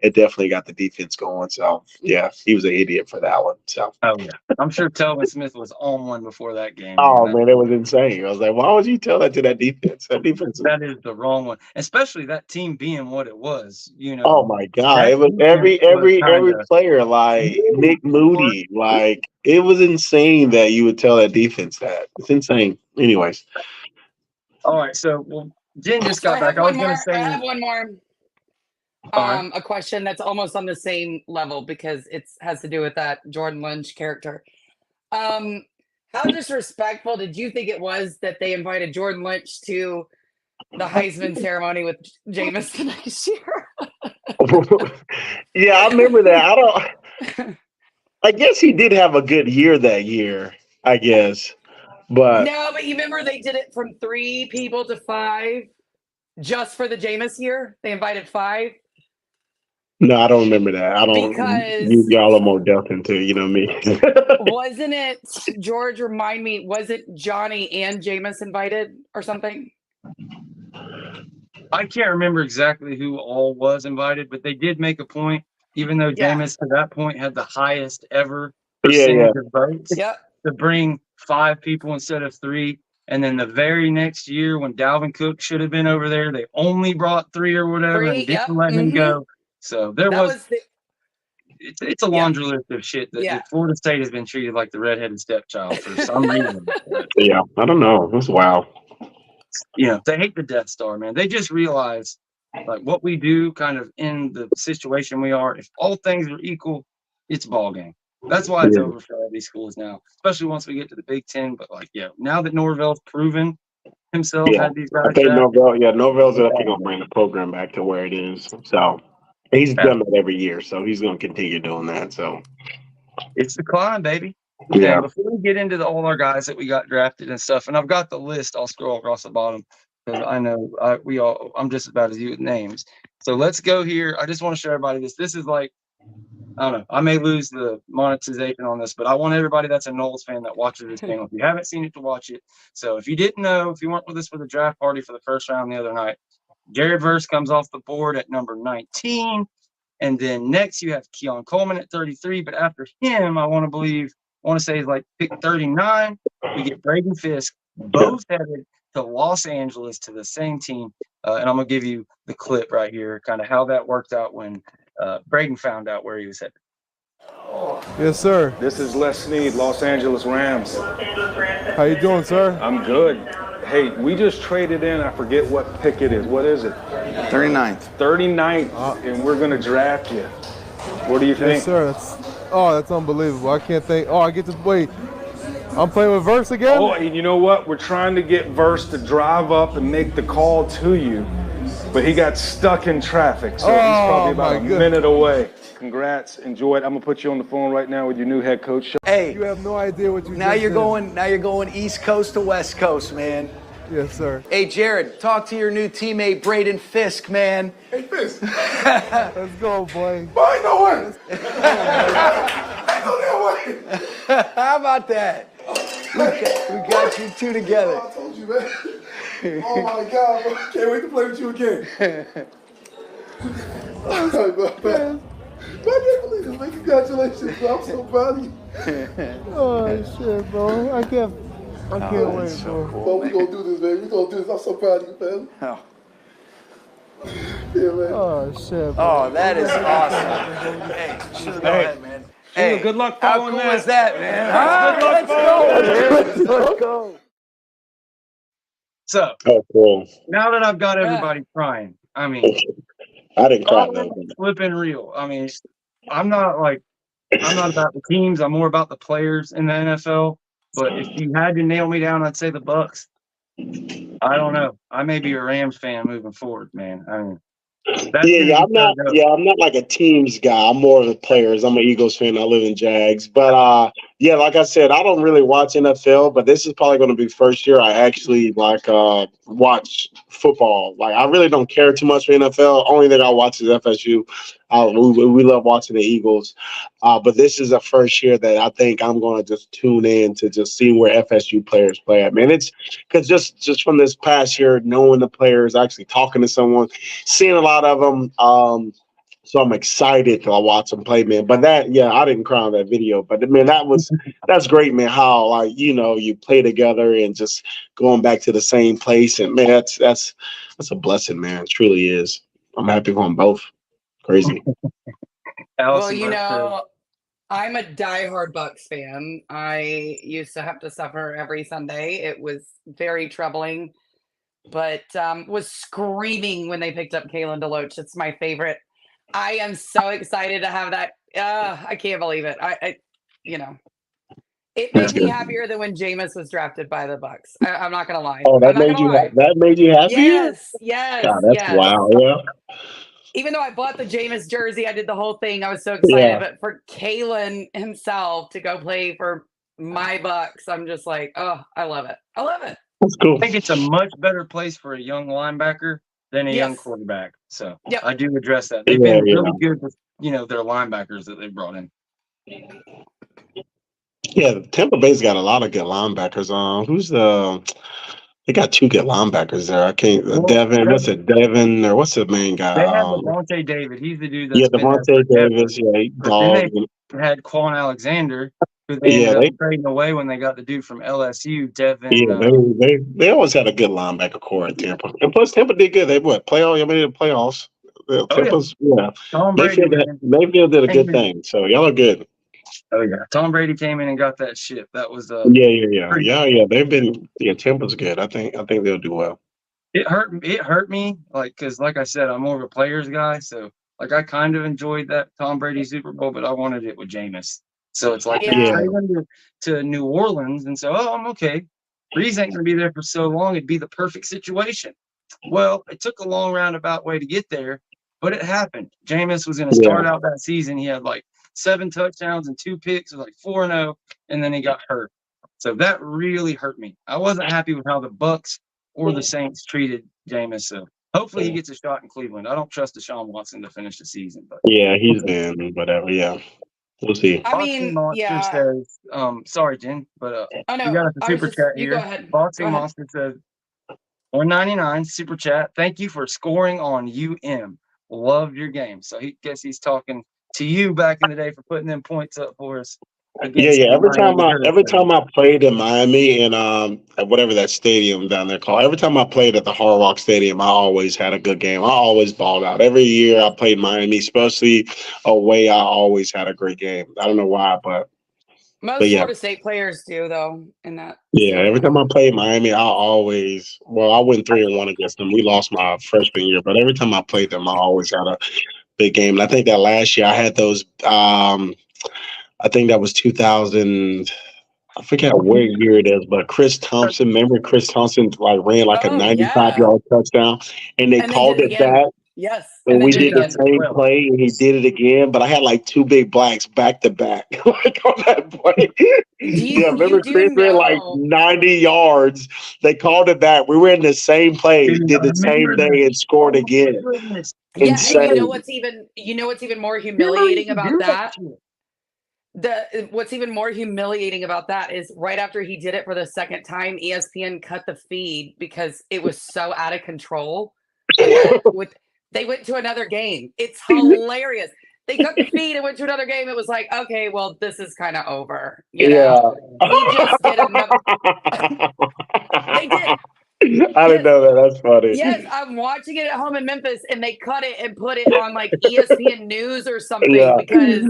it definitely got the defense going. So yeah, he was an idiot for that one. So yeah, I'm sure Telvin Smith was on one before that game. Oh man, it was insane. I was like, why would you tell that to that defense? That defense. That is the wrong one, especially that team being what it was. Oh my God! It was every player, like Nick Moody, like it was insane that you would tell that defense that. It's insane. Anyways. All right, so Jen just got back. I was going to say. I have one more. A question that's almost on the same level because it has to do with that Jordan Lynch character. How disrespectful did you think it was that they invited Jordan Lynch to the Heisman ceremony with Jameis the next year? Yeah, I remember that. I guess he did have a good year that year, I guess. But you remember they did it from 3 people to 5 just for the Jameis year? They invited 5. No, I don't remember that. I don't. Because y'all are more dealt into, me. Wasn't it, George, remind me, was it Johnny and Jameis invited or something? I can't remember exactly who all was invited, but they did make a point, even though Jameis to that point had the highest ever percentage of votes, to bring 5 people instead of 3. And then the very next year when Dalvin Cook should have been over there, they only brought 3 or whatever and didn't let him go. So it's a laundry list of shit that Florida State has been treated like the redheaded stepchild for some reason. Yeah, I don't know. That's wild. They hate the Death Star, man. They just realize like what we do kind of in the situation we are. If all things are equal, it's a ball game. That's why it's over for all these schools now, especially once we get to the Big Ten. But now that Norvell's proven himself, had these guys. I think Norvell's going to bring the program back to where it is. So. He's done that every year, so he's going to continue doing that. So it's the climb, baby. Yeah. And before we get into all our guys that we got drafted and stuff, and I've got the list. I'll scroll across the bottom because I know I'm just about as you with names. So let's go here. I just want to show everybody this. This is like, I don't know. I may lose the monetization on this, but I want everybody that's a Noles fan that watches this game. If you haven't seen it, to watch it. So if you didn't know, if you weren't with us for the draft party for the first round the other night, Jared Verse comes off the board at number 19. And then next you have Keon Coleman at 33. But after him, I want to say he's like pick 39. We get Braden Fisk, both headed to Los Angeles to the same team. And I'm going to give you the clip right here, kind of how that worked out when Braden found out where he was headed. Yes, sir. This is Les Snead, Los Angeles Rams. How you doing, sir? I'm good. Hey, we just traded in, I forget what pick it is. What is it? 39th. 39th, and we're going to draft you. What do you think? Yes, sir. That's unbelievable. I can't think. I get to wait. I'm playing with Verse again? Oh, and you know what? We're trying to get Verse to drive up and make the call to you, but he got stuck in traffic, so he's probably about a minute away. Congrats. Enjoy it. I'm going to put you on the phone right now with your new head coach. Hey. You have no idea what you now you're going East Coast to West Coast, man. Yes, sir. Hey, Jared, talk to your new teammate, Braden Fisk, man. Hey, Fisk. Let's go, boy. Boy, ain't no way. Ain't no that way. How about that? We got you two together. Oh, I told you, man. Oh, my God, bro. Can't wait to play with you again. I'm sorry, bro. I can't believe it, man. Congratulations, bro. I'm so proud of you. Oh, shit, bro. I can't wait, so bro. cool, Bro, we gonna do this, man. We gonna do this. I'm so proud of you, man. Oh. Yeah, man. Oh, shit, bro. Oh, that is awesome. Hey, go ahead, man. Hey, good luck following how cool that. is that, man? Let's go. So, cool. Now that I've got everybody crying, I mean, I didn't cry, though. Flipping real. I mean, I'm not about the teams. I'm more about the players in the NFL. But if you had to nail me down, I'd say the Bucks. I don't know. I may be a Rams fan moving forward, man. I mean, I'm not like a teams guy. I'm more of the players. I'm an Eagles fan. I live in Jags. But Yeah, like I said, I don't really watch NFL, but this is probably going to be first year I actually watch football. Like I really don't care too much for NFL. Only thing I watch is FSU. We love watching the Eagles, but this is the first year that I think I'm going to just tune in to just see where FSU players play at. Man, it's because just from this past year, knowing the players, actually talking to someone, seeing a lot of them. So I'm excited to watch them play, man. But I didn't cry on that video. But man, that's great, man. How you play together and just going back to the same place, and man, that's a blessing, man. It truly is. I'm happy for them both. Crazy. Well, I'm a diehard Bucks fan. I used to have to suffer every Sunday. It was very troubling, but was screaming when they picked up Kalen DeLoach. It's my favorite. I am so excited to have that. I can't believe it. It made me happier than when Jameis was drafted by the Bucks. I'm not gonna lie. Oh, that made you happy? Yes. God, that's wow. Yeah. Even though I bought the Jameis jersey, I did the whole thing. I was so excited. Yeah. But for Kalen himself to go play for my Bucks, I'm just like, oh, I love it. I love it. That's cool. I think it's a much better place for a young linebacker than a young quarterback. So I do address that. They've been really good with, their linebackers that they brought in. Yeah, Tampa Bay's got a lot of good linebackers. They got two good linebackers there. I can't. Devin, Devin, or what's the main guy? They have Devontae David. He's the dude that's been Devontae Davis. Yeah, then they had Quan Alexander, who they ended up trading away when they got the dude from LSU, Devin. Yeah, they always had a good linebacker core at Tampa, and plus Tampa did good. They playoffs. I mean, the playoffs. Tampa's Tom Brady. Mayfield did a good thing. So y'all are good. Oh yeah, Tom Brady came in and got that ship. That was yeah. They've been Tampa's good. I think they'll do well. It hurt me because like I said, I'm more of a players guy. So I kind of enjoyed that Tom Brady Super Bowl, but I wanted it with Jameis. So it's like to New Orleans, and so I'm okay. Breeze ain't gonna be there for so long. It'd be the perfect situation. Well, it took a long roundabout way to get there, but it happened. Jameis was gonna start out that season. He had 7 touchdowns and 2 picks. It was 4-0, and then he got hurt. So that really hurt me. I wasn't happy with how the Bucks or the Saints treated Jameis. So hopefully he gets a shot in Cleveland. I don't trust Deshaun Watson to finish the season, but he's been whatever. Yeah, we'll see. I mean, Monster says, sorry, Jen, but we got a super chat here. Go ahead. Boxing Monster says, 199 super chat. Thank you for scoring on UM. Love your game. So he guess he's talking to you back in the day for putting them points up for us. Yeah. Every time I played in Miami and whatever that stadium down there called, every time I played at the Hard Rock Stadium, I always had a good game. I always balled out. Every year I played Miami, especially away, I always had a great game. I don't know why, but most Florida State players do though. In that. Yeah, every time I played Miami, I went 3-1 against them. We lost my freshman year, but every time I played them, I always had a big game. And I think that last year I had those. I think that was 2000. I forget what year it is, but Chris Thompson. Remember, Chris Thompson ran a 95-yard touchdown, and they called it that. Yes, and we did the same play, and he did it again. But I had 2 big blacks back to back, on that play. Remember Chris ran 90 yards. They called it back. We were in the same play, did the same day, and scored again. Yeah, and you know what's even more humiliating about that? What's even more humiliating about that is right after he did it for the second time, ESPN cut the feed because it was so out of control. They went to another game. It's hilarious. They cut the feed and went to another game. It was like, okay, well, this is kind of over. You know? He just did another. They did. I didn't know that. That's funny. Yes, I'm watching it at home in Memphis, and they cut it and put it on ESPN News or something because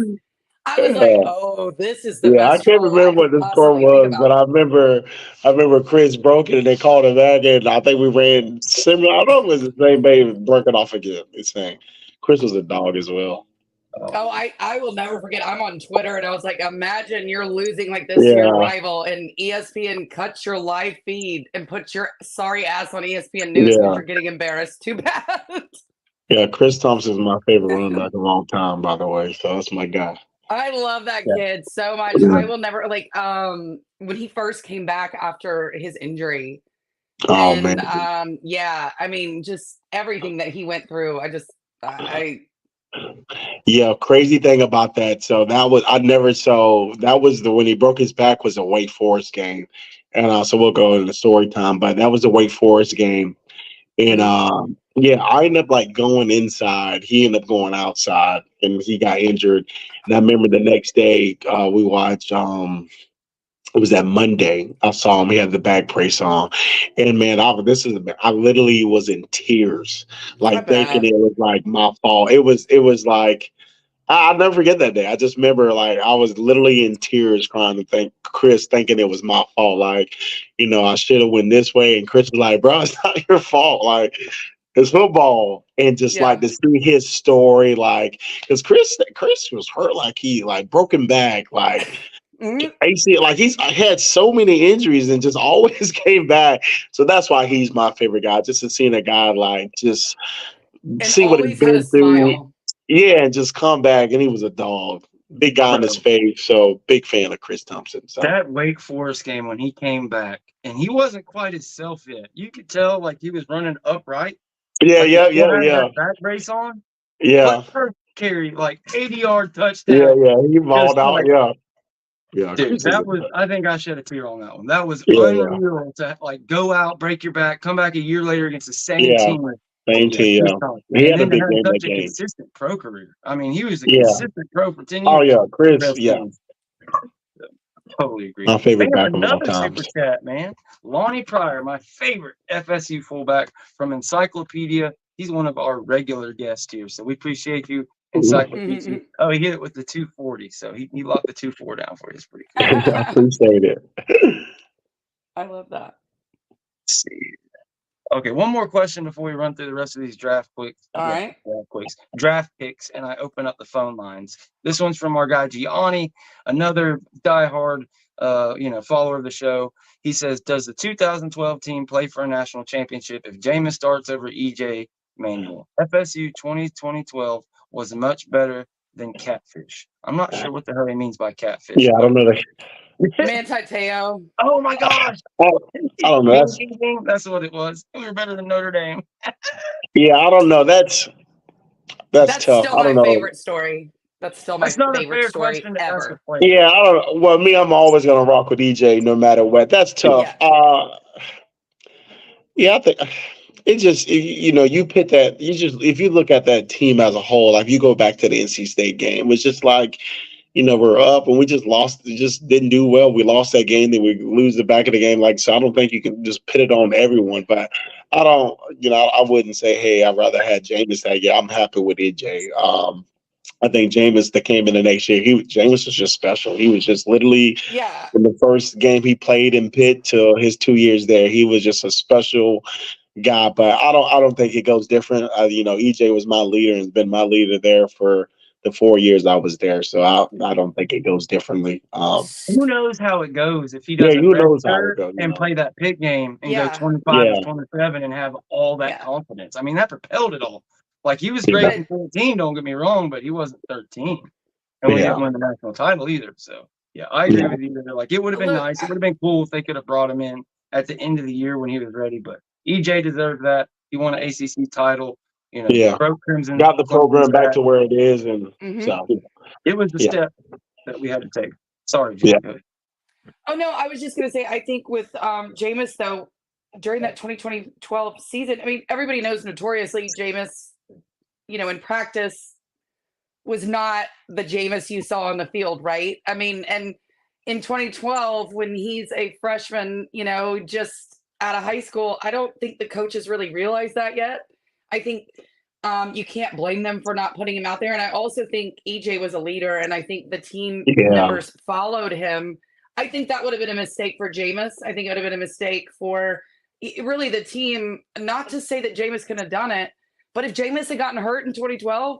I was like, "Oh, this is the best." I can't remember what the score was, but I remember Chris broke it, and they called it back, and I think we ran similar. I don't know if it was the same baby broke it off again. It's saying Chris was a dog as well. Oh, I will never forget. I'm on Twitter, and I was like, imagine you're losing this to your rival, and ESPN cuts your live feed and puts your sorry ass on ESPN News because you're getting embarrassed. Too bad. Yeah, Chris Thompson is my favorite running back of all time, by the way. So that's my guy. I love that Yeah. kid so much. I will never when he first came back after his injury. Oh And man. yeah, I mean, just everything that he went through. I Yeah, crazy thing about that. So that was the when he broke his back was a Wake Forest game. And so we'll go into story time, but that was a Wake Forest game. And yeah, I ended up like going inside. He ended up going outside and he got injured. And I remember the next day we watched it was that Monday. I saw him. He had the back brace on, and man, I literally was in tears, like thinking bet. it was like my fault. It was like I'll never forget that day. I just remember like I was literally in tears crying to thank Chris, thinking it was my fault. Like, I should have went this way. And Chris was like, bro, it's not your fault. Like, it's football. And just like Yeah. to see his story, like, because Chris was hurt, like he like broken back, like AC, like he's had so many injuries and just always came back. So that's why he's my favorite guy. Just to see a guy like just And see what he's always had a been through. smile. Yeah, and just come back, and he was a dog. Big guy on his face, so big fan of Chris Thompson. So That Wake Forest game when he came back, and he wasn't quite himself yet. You could tell like he was running upright. yeah, Like he yeah, still yeah, had yeah, that back brace on. yeah, But first carry, like 80-yard yeah, touchdown. yeah. He Just balled out. like, Yeah, yeah. dude, Chris that was, I think I shed a tear on that one. That was yeah, unreal to like go out, break your back, come back a year later against the same yeah. team. Same team. Chris Yeah, Thompson. he And had a then to big have game that such a game. consistent pro career. I mean, he was a Yeah. consistent pro for 10 Oh years. yeah, Chris. Best Yeah, teams. Totally agree. my favorite We have back of all another time. super chat, man. Lonnie Pryor, my favorite FSU fullback from Encyclopedia. He's one of our regular guests here, so we appreciate you, Encyclopedia. Oh, he hit it with the 240, so he locked the 2-4 down for you. It's pretty cool. I appreciate it. I love that. Let's see. Okay, one more question before we run through the rest of these draft picks, and I open up the phone lines. This one's from our guy Gianni, another diehard, follower of the show. He says, "Does the 2012 team play for a national championship if Jameis starts over EJ Manuel? FSU 2012 was much better than catfish." I'm not sure what the hell he means by catfish. Yeah, I don't know that. Manti Te'o. Oh my gosh! I don't know. That's what it was. We were better than Notre Dame. Yeah, I don't know. That's tough. Still I don't my know. favorite story. That's still my That's not a favorite fair story question to ask a ever. player. Yeah, I don't know. Well, me, I'm always gonna rock with EJ no matter what. That's tough. Yeah, I think it just you pit that if you look at that team as a whole, like you go back to the NC State game, it's just like we're up and we just lost, just didn't do well. We lost that game, then we lose the back of the game. Like, so I don't think you can just pit it on everyone, but I don't, I wouldn't say, hey, I'd rather have Jameis that year. I'm happy with EJ. I think Jameis that came in the next year, Jameis was just special. He was just literally in the first game he played in Pitt till his 2 years there, he was just a special guy. But I don't think it goes different. EJ was my leader and has been my leader there for the 4 years I was there. So I don't think it goes differently. Who knows how it goes if he doesn't and play that Pitt game and go 25 of 27 and have all that confidence. I mean, that propelled it all. Like, he was great in 14, don't get me wrong, but he wasn't 13. And we didn't win the national title either. So, yeah, I agree with you. Like, it would have been nice. It would have been cool if they could have brought him in at the end of the year when he was ready. But EJ deserved that. He won an ACC title. Broke Crimson. Got the program back to where it is. And so it was the step that we had to take. Sorry, Jim. Yeah. Oh, no, I was just going to say, I think with Jameis, though, during that 2012 season, I mean, everybody knows notoriously Jameis, in practice was not the Jameis you saw on the field, right? I mean, and in 2012, when he's a freshman, just out of high school, I don't think the coaches really realize that yet. I think you can't blame them for not putting him out there. And I also think EJ was a leader, and I think the team members followed him. I think that would have been a mistake for Jameis. I think it would have been a mistake for really the team, not to say that Jameis couldn't have done it, but if Jameis had gotten hurt in 2012,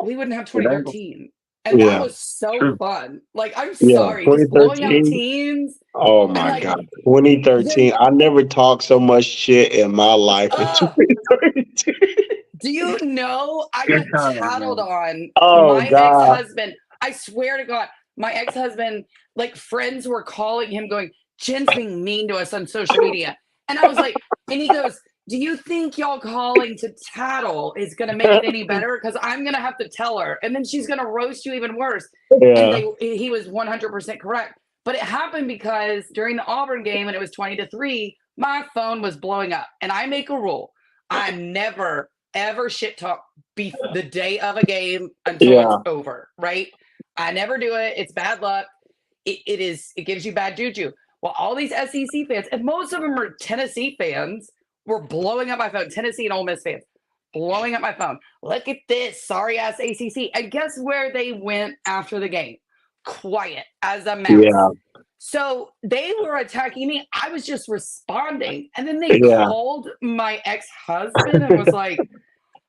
we wouldn't have 2013. And that was so fun. Like, I'm sorry, just blowing out teams. Oh my God. 2013. I never talked so much shit in my life in 2013. Do you know I Good got time, tattled man. on Oh, my God. ex-husband? I swear to God, my ex-husband, like friends were calling him going, Jen's being mean to us on social media. And I was like, and he goes, do you think y'all calling to tattle is going to make it any better? Because I'm going to have to tell her. And then she's going to roast you even worse. Yeah. And he was 100% correct. But it happened because during the Auburn game, and it was 20-3, my phone was blowing up. And I make a rule. I never, ever shit talk the day of a game until Yeah. it's over, right? I never do it. It's bad luck. It gives you bad juju. Well, all these SEC fans, and most of them are Tennessee fans, were blowing up my phone. Tennessee and Ole Miss fans blowing up my phone. Look at this sorry ass ACC. And guess where they went after the game? Quiet as a mouse. Yeah. So they were attacking me. I was just responding. And then they Yeah. called my ex-husband and was like,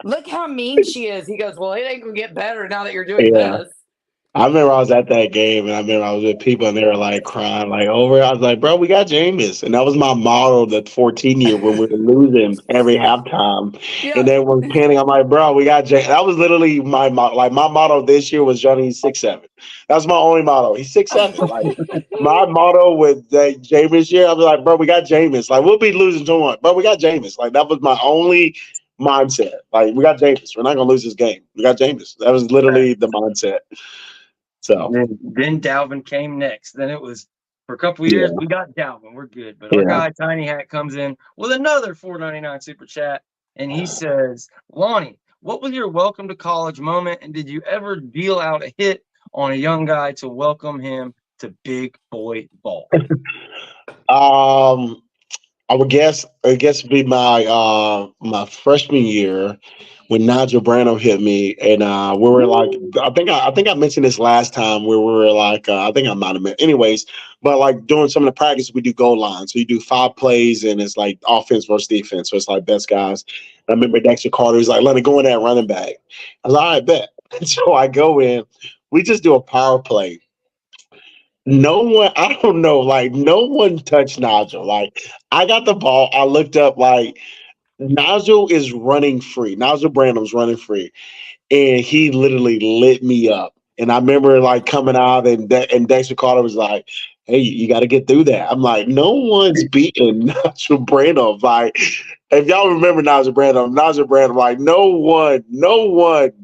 look how mean she is. He goes, well, it ain't gonna get better now that you're doing Yeah. this. I remember I was at that game, and I remember I was with people, and they were like crying, like over it. I was like, "Bro, we got Jameis," and that was my motto the 14 year when we were losing every halftime, Yeah. and then was panning. I'm like, "Bro, we got Jameis." That was literally my motto. Like my motto this year was Johnny's 6'7". That was my only motto. He's 6'7". Like my motto with that Jameis year, I was like, "Bro, we got Jameis." Like we'll be losing 2-1, but we got Jameis. Like that was my only mindset. Like we got Jameis. We're not gonna lose this game. We got Jameis. That was literally the mindset. So then Dalvin came next. Then it was for a couple of years, we got Dalvin. We're good. But our guy Tiny Hat comes in with another $4.99 super chat, and he says, Lonnie, what was your welcome to college moment, and did you ever deal out a hit on a young guy to welcome him to big boy ball? I guess it'd be my freshman year when Nigel Brano hit me, and we were like, I think I mentioned this last time where we were like, I think I might have mentioned, anyways, but like doing some of the practice, we do goal line, so you do 5 plays, and it's like offense versus defense, so it's like best guys. And I remember Dexter Carter was like, "Let it go in that running back." I was like, "All right, bet." And so I go in, we just do a power play. No one, I don't know, like no one touched Nigel. Like I got the ball, I looked up, like Nigel is running free. Nigel Branham's running free, and he literally lit me up. And I remember like coming out, and Dexter Carter was like, "Hey, you got to get through that." I'm like, no one's beating Nigel Branham. Like, if y'all remember Nigel Branham, like no one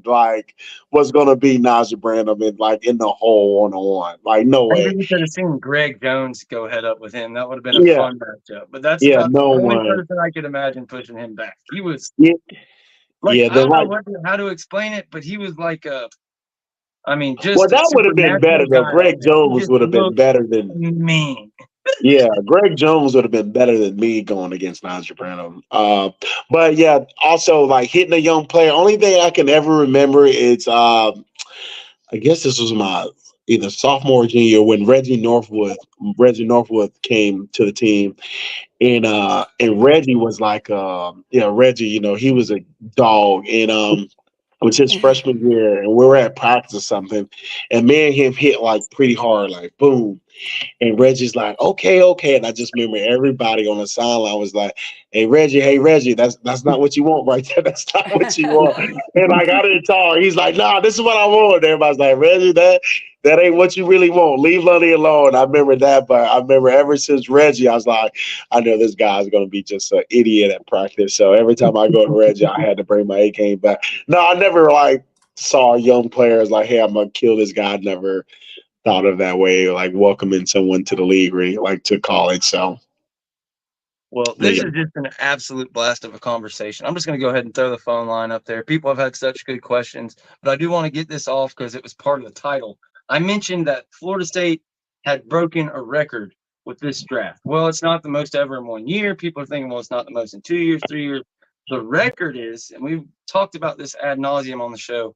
like was gonna beat Nigel Branham in the hole 1-on-1. Like, no way. Maybe you could have seen Greg Jones go head up with him. That would have been a fun matchup. But that's Yeah, about no the only one. person I could imagine pushing him back. He was Yeah, like, yeah. I don't know how to explain it, but he was like just Well, a that would have been better supernatural though. guy out Greg there. He Jones just would have been looked better than. mean. Yeah, Greg Jones would have been better than me going against Nigel Branham. But yeah, also like hitting a young player. Only thing I can ever remember is I guess this was my either sophomore or junior year when Reggie Northwood came to the team, and Reggie was like Reggie, he was a dog, and it was his freshman year, and we were at practice or something, and me and him hit like pretty hard, like boom. And Reggie's like, okay. And I just remember everybody on the sideline was like, hey, Reggie, that's not what you want right there. That's not what you want. And like, I didn't talk. He's like, nah, this is what I want. And everybody's like, Reggie, that ain't what you really want. Leave Lonnie alone. I remember that. But I remember ever since Reggie, I was like, I know this guy's going to be just an idiot at practice. So every time I go to Reggie, I had to bring my A game back. No, I never like saw young players like, hey, I'm going to kill this guy. I never thought of that way, like welcoming someone to the league or like to college. So, Well, this is just an absolute blast of a conversation. I'm just going to go ahead and throw the phone line up there. People have had such good questions, but I do want to get this off because it was part of the title. I mentioned that Florida State had broken a record with this draft. Well, it's not the most ever in 1 year. People are thinking, well, it's not the most in 2 years, 3 years. The record is, and we've talked about this ad nauseum on the show,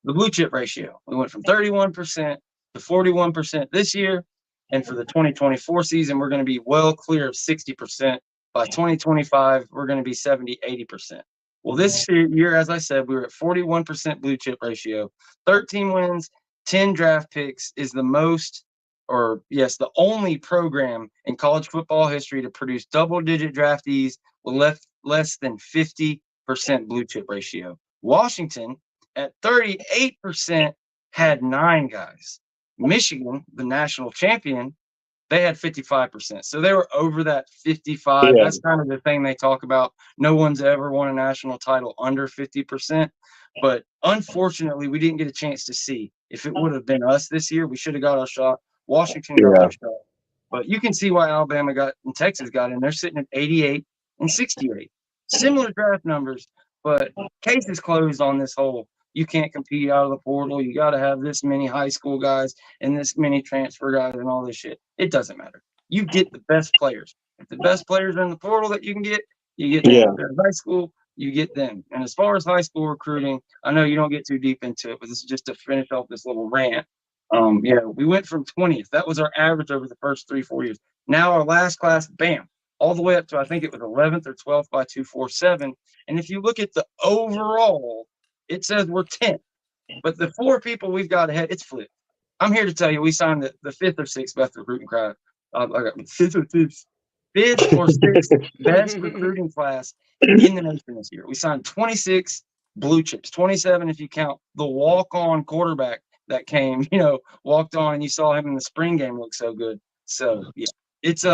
the blue chip ratio. We went from 31% to 41% this year. And for the 2024 season, we're going to be well clear of 60%. By 2025, we're going to be 70, 80%. Well, this year, as I said, we were at 41% blue chip ratio. 13 wins, 10 draft picks is the most, the only program in college football history to produce double-digit draftees with less than 50 blue chip ratio. Washington at 38% had 9 guys. Michigan, the national champion, they had 55%. So they were over that 55. Yeah. That's kind of the thing they talk about. No one's ever won a national title under 50%. But unfortunately, we didn't get a chance to see. If it would have been us this year, we should have got our shot. Washington got their shot. But you can see why Alabama got and Texas got in. They're sitting at 88 and 68. Similar draft numbers, but case is closed on this whole you can't compete out of the portal. You got to have this many high school guys and this many transfer guys and all this shit. It doesn't matter. You get the best players. If the best players are in the portal that you can get, you get them. If they're in high school, you get them. And as far as high school recruiting, I know you don't get too deep into it, but this is just to finish off this little rant. We went from 20th. That was our average over the first 3-4 years. Now our last class, bam, all the way up to I think it was 11th or 12th by 247. And if you look at the overall, it says we're 10th. But the 4 people we've got ahead, it's flipped. I'm here to tell you we signed the 5th or 6th best recruiting class. I got 5th or 6th best recruiting class in the nation this year. We signed 26 blue chips, 27 if you count the walk-on quarterback that came, walked on, and you saw him in the spring game look so good. So yeah, it's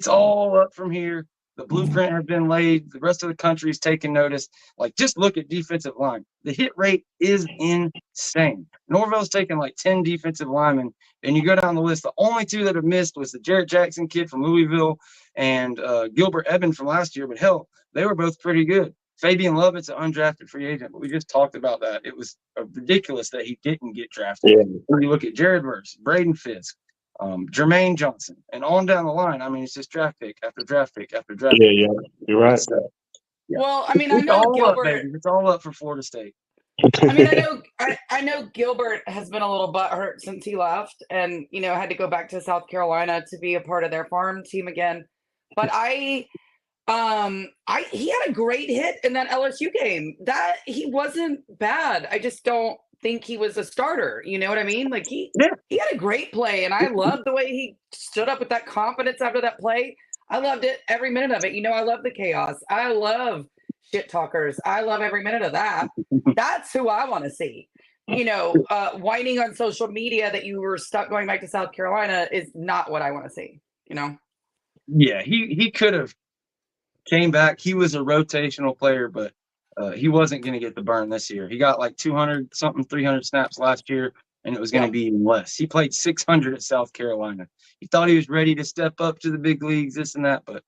all up from here. The blueprint has been laid. The rest of the country is taking notice. Like, just look at defensive line. The hit rate is insane. Norvell's taken like 10 defensive linemen, and you go down the list. The only 2 that have missed was the Jarrett Jackson kid from Louisville and Gilbert Eben from last year. But hell, they were both pretty good. Fabian Lovett's an undrafted free agent, but we just talked about that. It was ridiculous that he didn't get drafted. Yeah. When you look at Jared Verse, Braden Fisk, Jermaine Johnson, and on down the line. I mean, it's just draft pick after draft pick after draft pick. Yeah, you're right. So, yeah. Well, I mean, I know Gilbert. It's all up for Florida State. I mean, I know Gilbert has been a little butthurt since he left, and had to go back to South Carolina to be a part of their farm team again. But he had a great hit in that LSU game. That he wasn't bad. I just don't think he was a starter. You know what I mean? Like he had a great play, and I loved the way he stood up with that confidence after that play. I loved it, every minute of it. I love the chaos. I love shit talkers. I love every minute of that. That's who I want to see. Whining on social media that you were stuck going back to South Carolina is not what I want to see. Yeah, he could have came back. He was a rotational player, but he wasn't going to get the burn this year. He got like 200-something, 300 snaps last year, and it was going to be even less. He played 600 at South Carolina. He thought he was ready to step up to the big leagues, this and that, but,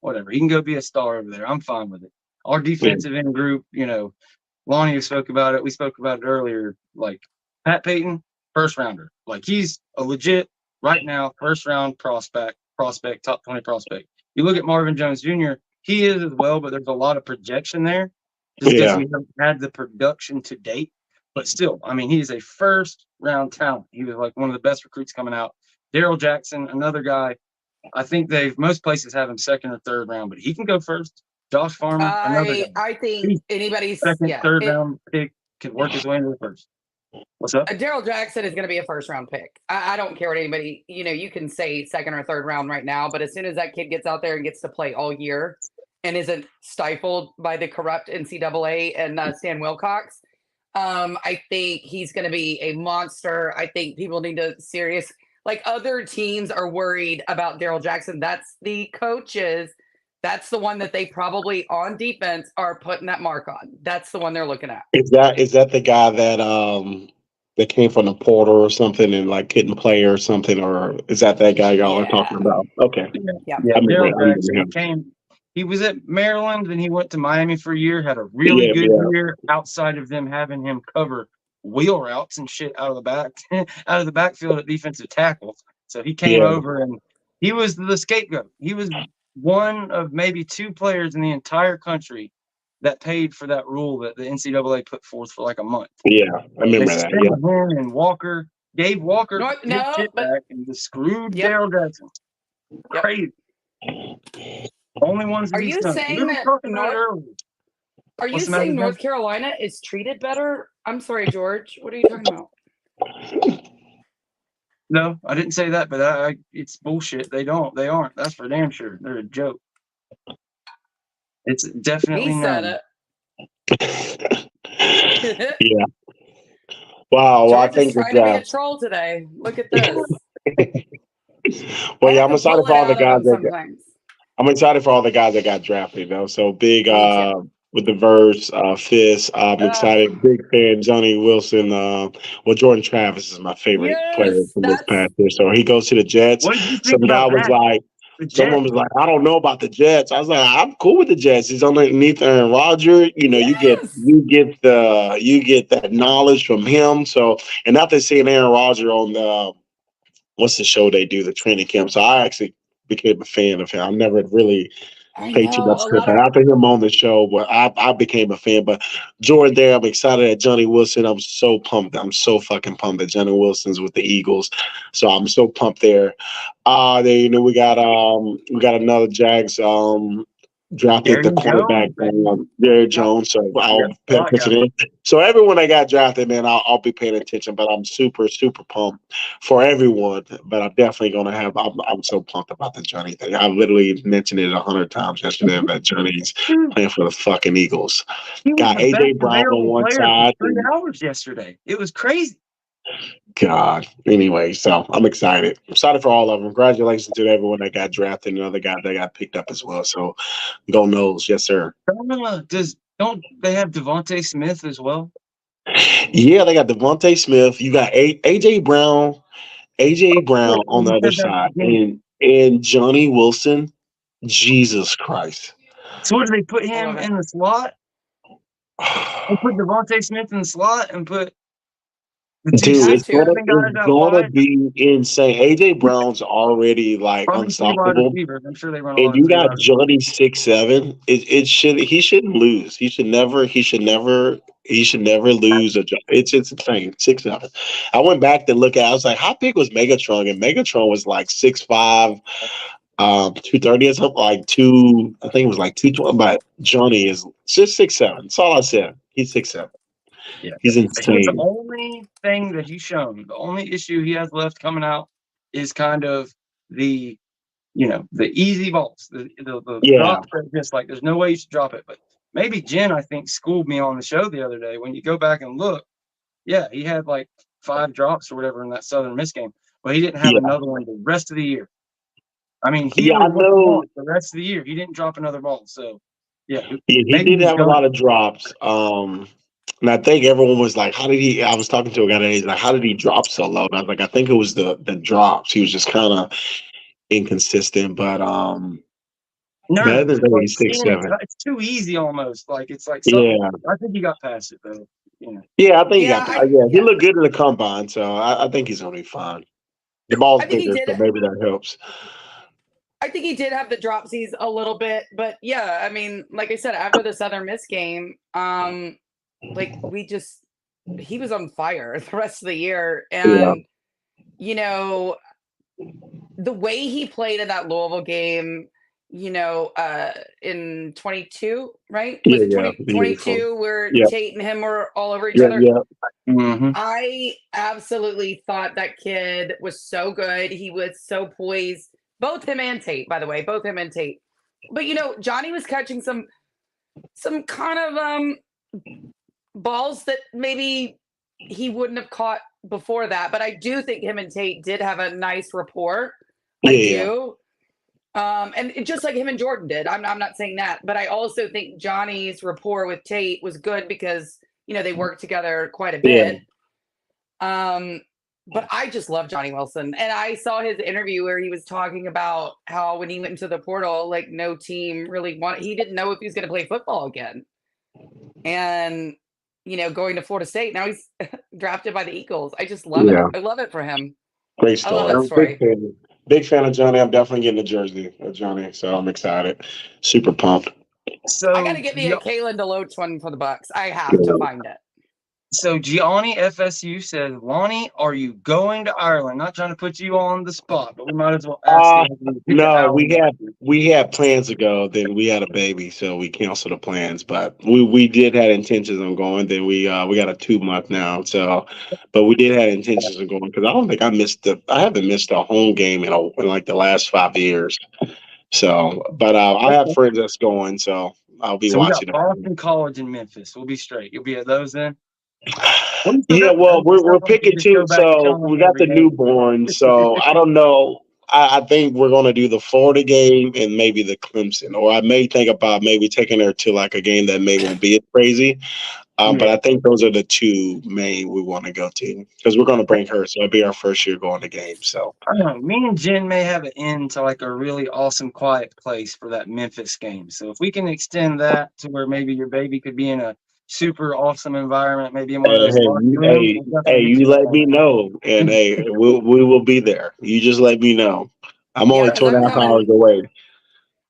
whatever. He can go be a star over there. I'm fine with it. Our defensive end group, Lonnie spoke about it. We spoke about it earlier. Like, Pat Payton, first rounder. Like, he's a legit, right now, first-round prospect, top 20 prospect. You look at Marvin Jones Jr., he is as well, but there's a lot of projection there. Just because we haven't had the production to date. But still, I mean, he is a first-round talent. He was like one of the best recruits coming out. Daryl Jackson, another guy. I think most places have him second or third round, but he can go first. Josh Farmer, another guy. I think anybody's third round pick can work his way into the first. What's up? Daryl Jackson is going to be a first-round pick. I don't care what anybody, you can say second or third round right now, but as soon as that kid gets out there and gets to play all year and isn't stifled by the corrupt NCAA and Stan Wilcox, I think he's going to be a monster. I think people need to other teams are worried about Daryl Jackson. That's the coaches. That's the one that they probably on defense are putting that mark on. That's the one they're looking at. Is that the guy that came from the portal or something and like couldn't play or something, or is that guy y'all are talking about? Okay. Yeah. Daryl Jackson, he was at Maryland, then he went to Miami for a year, had a really good year outside of them having him cover wheel routes and shit out of the backfield at defensive tackle. So he came over and he was the scapegoat. He was one of maybe 2 players in the entire country that paid for that rule that the NCAA put forth for like a month. Yeah, I remember that. Him and Walker, Dave Walker, back and just screwed Daryl Jackson. Crazy. Only ones. Are you saying that? Are you saying North Carolina is treated better? I'm sorry, George. What are you talking about? No, I didn't say that, but it's bullshit. They aren't. That's for damn sure. They're a joke. It's definitely he said it. Yeah. Wow. Well, I George is think the trying to be a draft. troll today. Look at this. Well, I yeah, have I'm to excited pull for it all the out of guys him that sometimes. I'm excited for all the guys that got drafted, though. So big Me too. with the verse, Fist. I'm excited. Big fan, Johnny Wilson. Well, Jordan Travis is my favorite player Yes, from this that's past year. So he goes to the Jets. What did you think Some guy about was that? like, The someone Jets. was like, I don't know about the Jets. I was like, I'm cool with the Jets. He's underneath Aaron Rodgers. You know, yes. you get that knowledge from him. So, and not to seeing Aaron Rodgers on the what's the show they do, the training camp. So I actually became a fan of him. I never really I paid too know much a to lot that. of After him on the show, but I became a fan. But Jordan there, I'm excited at Johnny Wilson. I'm so pumped. I'm so fucking pumped that Johnny Wilson's with the Eagles. So I'm so pumped there. Then we got another Jags drafted the Aaron cornerback, Jones, baby. Jerry Jones. So Yeah, I'll pay slot guy. attention to him. So everyone that got drafted, man, I'll be paying attention. But I'm super, super pumped for everyone. But I'm definitely gonna have. I'm so pumped about the Johnny thing. I literally mentioned it 100 times yesterday that Johnny's playing for the fucking Eagles. He was Got the best AJ Brown on available one player for side. 3 hours yesterday. It was crazy. God. Anyway, so I'm excited. I'm excited for all of them. Congratulations to everyone that got drafted and other guy that got picked up as well. So go Noles. Yes, sir. Don't they have Devontae Smith as well? Yeah, they got Devontae Smith. You got AJ Brown, on the You other said that side, again. and Johnny Wilson. Jesus Christ. So what, do they put I him love it. in the slot? They put Devontae Smith in the slot and put the two Dude, have to. 6'7" guys it's out gonna wide. be insane. AJ Brown's already like Probably 3 wide unstoppable. receivers. I'm sure they run a And lot of you 3 got wide receivers. Johnny 6'7". He shouldn't lose. He should never lose a job. It's insane. 6'7". I went back to look at. I was like, how big was Megatron? And Megatron was like 6'5", 230 or something. Like two, I think it was like 220. But Johnny is just 6'7". That's all I said. He's 6'7". Yeah. He's His insane. only thing that he's shown, the only issue he has left coming out is kind of the the easy balls, the Yeah, drops that just like there's no way you should drop it. But maybe Jen, I think, schooled me on the show the other day. When you go back and look, yeah, he had like 5 drops or whatever in that Southern Miss game, but he didn't have yeah, another one the rest of the year. I mean, he yeah. I was what you know. want the rest of the year. He didn't drop another ball, so yeah, Yeah, he maybe did he's have a done. lot of drops. And I think everyone was like, "How did he?" I was talking to a guy today. He's like, "How did he drop so low?" And I was like, "I think it was the drops. He was just kind of inconsistent." But other Nervous. than that, Like he's 6'7". it's too easy almost. Like it's like something. Yeah, I think he got past it though. yeah. I think he Yeah, got. Yeah, he looked good in the combine, so I think he's gonna be fine. The ball's I think he bigger, did. so maybe that helps. I think he did have the dropsies a little bit, but yeah, I mean, like I said, after the Southern Miss game, like he was on fire the rest of the year, Yeah, and the way he played in that Louisville game, in 22, right? Was it yeah. Beautiful. 2022 where Yep, Tate and him were all over each yep, other? yep. Mm-hmm. I absolutely thought that kid was so good. He was so poised. Both him and Tate, by the way, both him and Tate. But Johnny was catching some kind of balls that maybe he wouldn't have caught before that. But I do think him and Tate did have a nice rapport. I Yeah, do. And just like him and Jordan did. I'm not saying that, but I also think Johnny's rapport with Tate was good because they worked together quite a yeah, bit. But I just love Johnny Wilson. And I saw his interview where he was talking about how when he went into the portal, like no team really he didn't know if he was going to play football again. And, going to Florida State, now he's drafted by the Eagles. I just love it. I love it for him. great I love story. that story. Big fan of Johnny. I'm definitely getting a jersey of Johnny, so I'm excited. Super pumped. So I got to get me a Kalen DeLoach one for the Bucks. I have Yeah. to find it. So Gianni FSU says, Lonnie, are you going to Ireland? Not trying to put you on the spot, but we might as well ask him. No, we had plans to go. Then we had a baby, so we canceled the plans. But we did have intentions on going. Then we got a 2-month now. So, but we did have intentions of going because I don't think I haven't missed a home game in like the last 5 years. So, but I have friends that's going. So I'll be So we got watching them. Boston College and Memphis. We'll be straight. You'll be at those then. Yeah, well, we're picking two. So we got the newborn. So I don't know. I think we're going to do the Florida game and maybe the Clemson, or I may think about maybe taking her to like a game that may won't be as crazy. But I think those are the two main we want to go to because we're going to bring her. So it'll be our first year going to games. So I don't know. Me and Jen may have an end to like a really awesome quiet place for that Memphis game. So if we can extend that to where maybe your baby could be in a super awesome environment, maybe in one of those large rooms, we'll definitely get you let on me that. know, and we will be there. You just let me know. I'm only 2.5 hours away.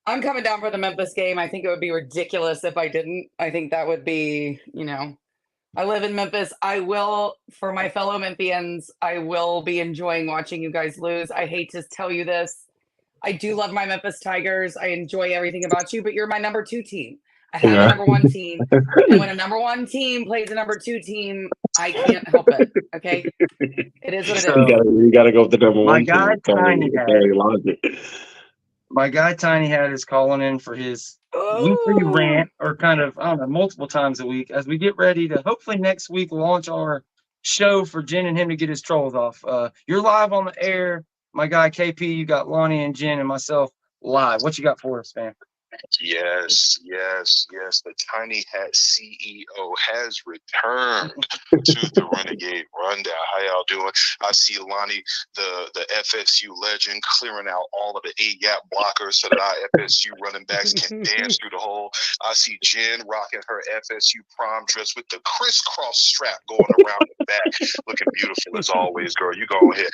I'm coming down for the Memphis game. I think it would be ridiculous if I didn't. I think that would be, I live in Memphis. I will, for my fellow Memphians, I will be enjoying watching you guys lose. I hate to tell you this. I do love my Memphis Tigers. I enjoy everything about you, but you're my number 2 team. I have a number 1 team. And when a number 1 team plays a number 2 team, I can't help it. Okay? It is what it is. You gotta go with the number 1 team. My guy Tiny Hat is calling in for his weekly rant, or kind of, I don't know, multiple times a week as we get ready to hopefully next week launch our show for Jen and him to get his trolls off. You're live on the air. My guy KP, you got Lonnie and Jen and myself live. What you got for us, man? Yes. The Tiny Hat CEO has returned to the Renegade Rundown. How y'all doing? I see Lonnie, the FSU legend, clearing out all of the A-gap blockers so that our FSU running backs can dance through the hole. I see Jen rocking her FSU prom dress with the crisscross strap going around the back, looking beautiful as always, girl. You go ahead.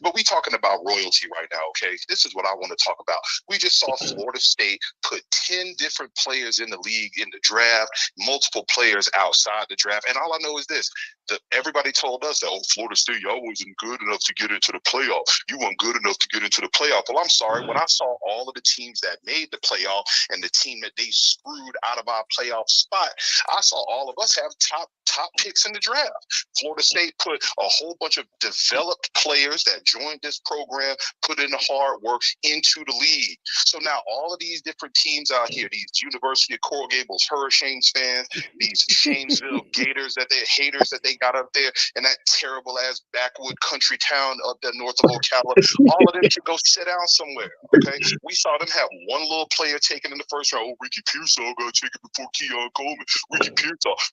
But we talking about royalty right now, okay? This is what I want to talk about. We just saw Florida State put 10 different players in the league in the draft, multiple players outside the draft. And all I know is this. Everybody told us that, Florida State, y'all wasn't good enough to get into the playoff. You weren't good enough to get into the playoff. Well, I'm sorry. When I saw all of the teams that made the playoff and the team that they screwed out of our playoff spot, I saw all of us have top picks in the draft. Florida State put a whole bunch of developed players that joined this program, put in the hard work into the league. So now all of these different teams out here, these University of Coral Gables Hurricanes fans, these Shamesville Gators that they're haters that they got up there, and that terrible ass backwood country town up there north of Ocala, all of them should go sit down somewhere. Okay, we saw them have one little player taken in the first round. Ricky Pearsall got taken before Keon Coleman.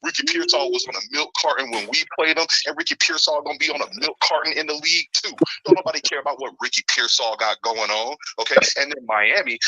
Ricky Pearsall was on a milk carton when we played him, and Ricky Pearsall gonna be on a milk carton in the league too. Don't nobody care about what Ricky Pearsall got going on. Okay, and then Miami,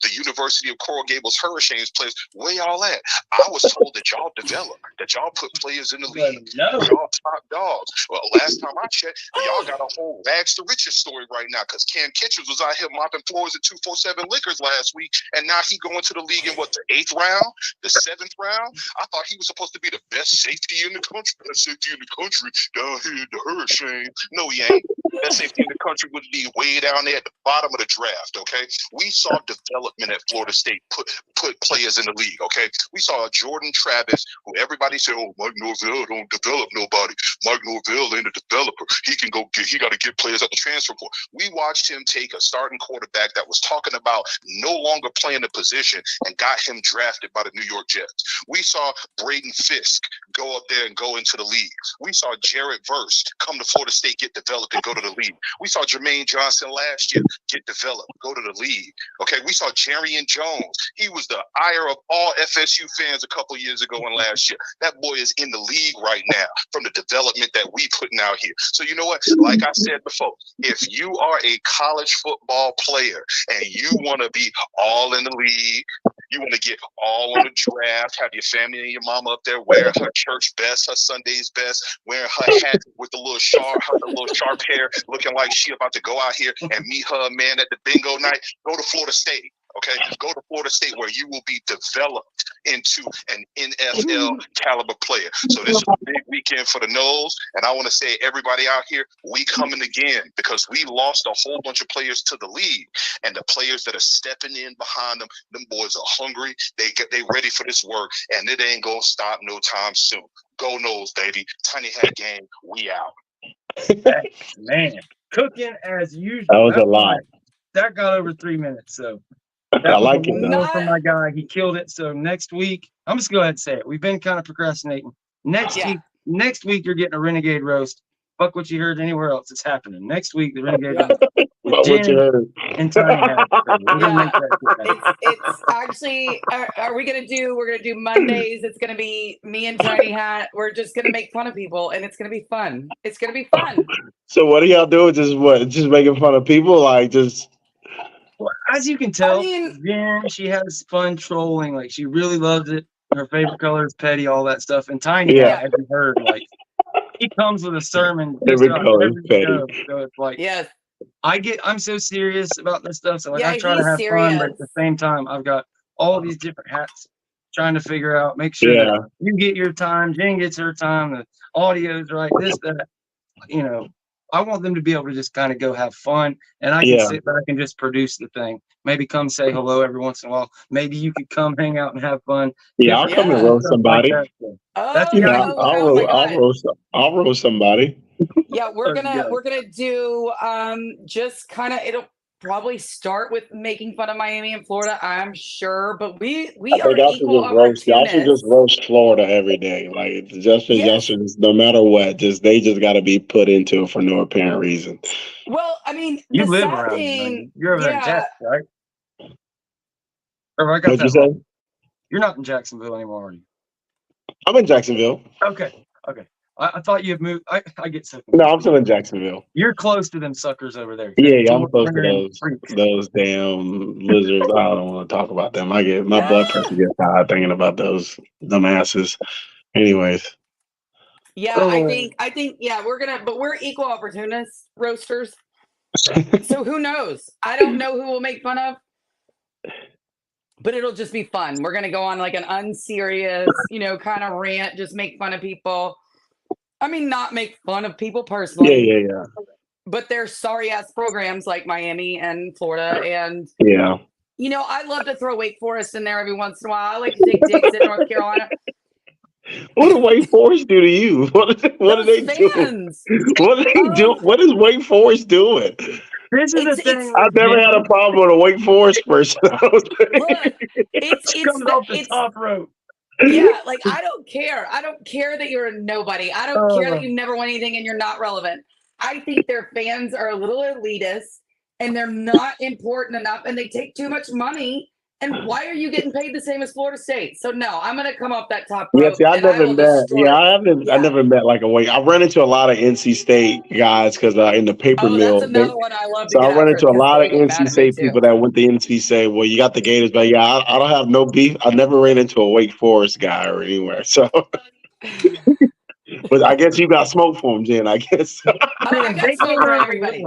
the University of Coral Gables Hurricanes players, where y'all at? I was told that y'all developed, that y'all put players in the league, y'all top dogs. Well, last time I checked, y'all got a whole rags to riches story right now because Cam Kitchens was out here mopping floors at 247 Liquors last week, and now he going to the league in what, the 8th round, the 7th round? I thought he was supposed to be the best safety in the country. Best safety in the country down here in the Hurricane. No, he ain't. Best safety in the country would be way down there at the bottom of the draft. Okay, we saw development at Florida State put players in the league. Okay, we saw a Jordan Travis, who everybody said, Mike Norvell don't develop nobody. Mike Norvell ain't a developer. He got to get players at the transfer portal. We watched him take a starting quarterback that was talking about no longer playing the position and got him drafted by the New York Jets. We saw Braden Fisk go up there and go into the league. We saw Jarrett Verse come to Florida State, get developed, and go to the league. We saw Jermaine Johnson last year get developed, go to the league. Okay, we saw Jarian Jones. He was the ire of all FSU fans a couple years ago and last year. That boy is in the league right now from the development that we putting out here. So you know what? Like I said before, if you are a college football player and you want to be all in the league, you want to get all on the draft, have your family and your mama up there wearing her church best, her Sunday's best, wearing her hat with the little sharp hair, looking like she about to go out here and meet her man at the bingo night, go to Florida State. Okay, go to Florida State where you will be developed into an NFL caliber player. So this is a big weekend for the Noles, and I want to say, everybody out here, we coming again because we lost a whole bunch of players to the league, and the players that are stepping in behind them boys are hungry. They ready for this work, and it ain't gonna stop no time soon. Go Noles, baby! Tiny Hat game, we out. Man, cooking as usual. That was a lot. That got over 3 minutes, so That was like a it. one Though. more for my guy. He killed it. So next week, I'm just go ahead and say it. We've been kind of procrastinating. Next week you're getting a Renegade roast. Fuck what you heard anywhere else. It's happening. Next week, the Renegade roast. What you Jen heard? and Tiny Hat. We're gonna make that shit happen. It's actually, we're gonna do Mondays. It's gonna be me and Tiny Hat. We're just gonna make fun of people, and it's gonna be fun. It's gonna be fun. So what are y'all doing? Just making fun of people? Like just. Well, as you can tell, I mean, Jen, she has fun trolling. Like she really loves it. Her favorite color is petty, all that stuff. And Tiny Hat, as you heard, like he comes with a sermon just Favorite about color every is petty. show. So it's like, yes. I'm so serious about this stuff. So like I try to he's have fun, but at serious. the same time, I've got all these different hats trying to figure out, make sure that you get your time, Jen gets her time, the audio's right, this, that, you know. I want them to be able to just kind of go have fun, and I can sit back and just produce the thing. Maybe come say hello every once in a while. Maybe you could come hang out and have fun. Yeah, I'll come and roast somebody. Like that. I'll roast somebody. Yeah, we're gonna do just kind of, it'll probably start with making fun of Miami and Florida, I'm sure, but we are equal opportunists. Y'all should just roast Florida every day. Like y'all should just, no matter what, they just got to be put into it for no apparent reason. Well, I mean, you the live sad around thing, you're over there in Jackson, right? Or I got What'd you say? You're not in Jacksonville anymore, are you? I'm in Jacksonville. Okay. I thought you had moved. I get so. No, I'm still in Jacksonville. You're close to them suckers over there. Yeah, I'm close to those damn lizards. I don't want to talk about them. My blood pressure gets high thinking about those dumbasses. Anyways. Yeah, I think we're equal opportunists, roasters. So who knows? I don't know who we'll make fun of, but it'll just be fun. We're gonna go on like an unserious, kind of rant, just make fun of people. I mean, not make fun of people personally. Yeah. But they're sorry ass programs like Miami and Florida, and I love to throw Wake Forest in there every once in a while. I like to take digs at North Carolina. What did Wake Forest do to you? What do they do? What do they do? What is Wake Forest doing? This is the thing. I've never had a problem with a Wake Forest person. It comes off the top rope. Yeah, like I don't care. I don't care that you're a nobody. I don't care that you never won anything and you're not relevant. I think their fans are a little elitist and they're not important enough and they take too much money. And why are you getting paid the same as Florida State? So no, I'm gonna come off that top rope. Yeah, see, I never met like a Wake. I run into a lot of NC State guys because in the paper mill. That's another one I love. So I run into a lot of NC State people that went to NC say, "Well, you got the Gators," but I don't have no beef. I never ran into a Wake Forest guy or anywhere. So, but I guess you got smoke for them, Jen. I guess. I got smoke for everybody.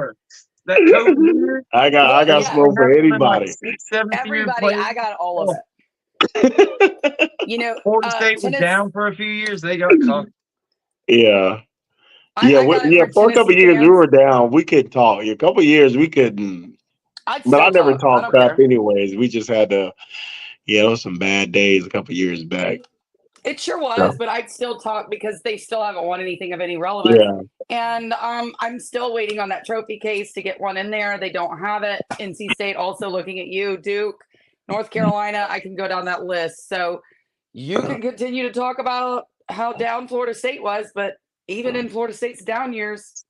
I got smoke for anybody. Everybody, I got all of it. Florida State was down for a few years. They got caught. Yeah. For a couple of years we were down. We could talk. A couple of years we couldn't. But I never talked crap anyways. We just had to. Yeah, those some bad days a couple of years back. It sure was, but I'd still talk because they still haven't won anything of any relevance. Yeah. And I'm still waiting on that trophy case to get one in there. They don't have it. NC State also looking at you, Duke, North Carolina. I can go down that list. So you can continue to talk about how down Florida State was, but even in Florida State's down years,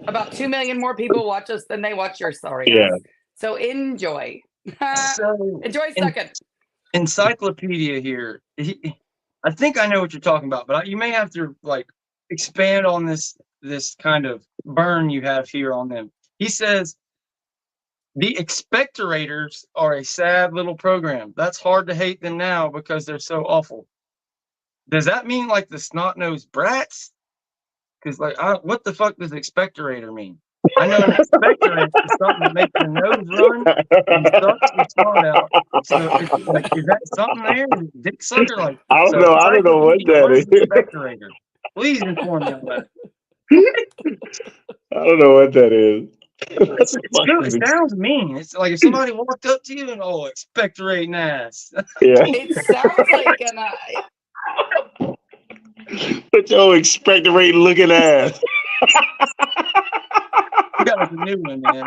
about 2 million more people watch us than they watch your story. Yeah. So enjoy. Enjoy second. Encyclopedia here. I think I know what you're talking about, but you may have to expand on this kind of burn you have here on them. He says the expectorators are a sad little program. That's hard to hate them now because they're so awful. Does that mean like the snot-nosed brats? Because what the fuck does expectorator mean? I know an expectorant is something that makes your nose run and sucks the snot out. So is that something there? Dick sucker? I don't know. I don't know what that is. Expectorator. Please inform me on that. I don't know what that is. It sounds mean. It's like if somebody walked up to you and expectorating ass. Yeah. It sounds like Put your expectorating looking ass. You got a new one, man.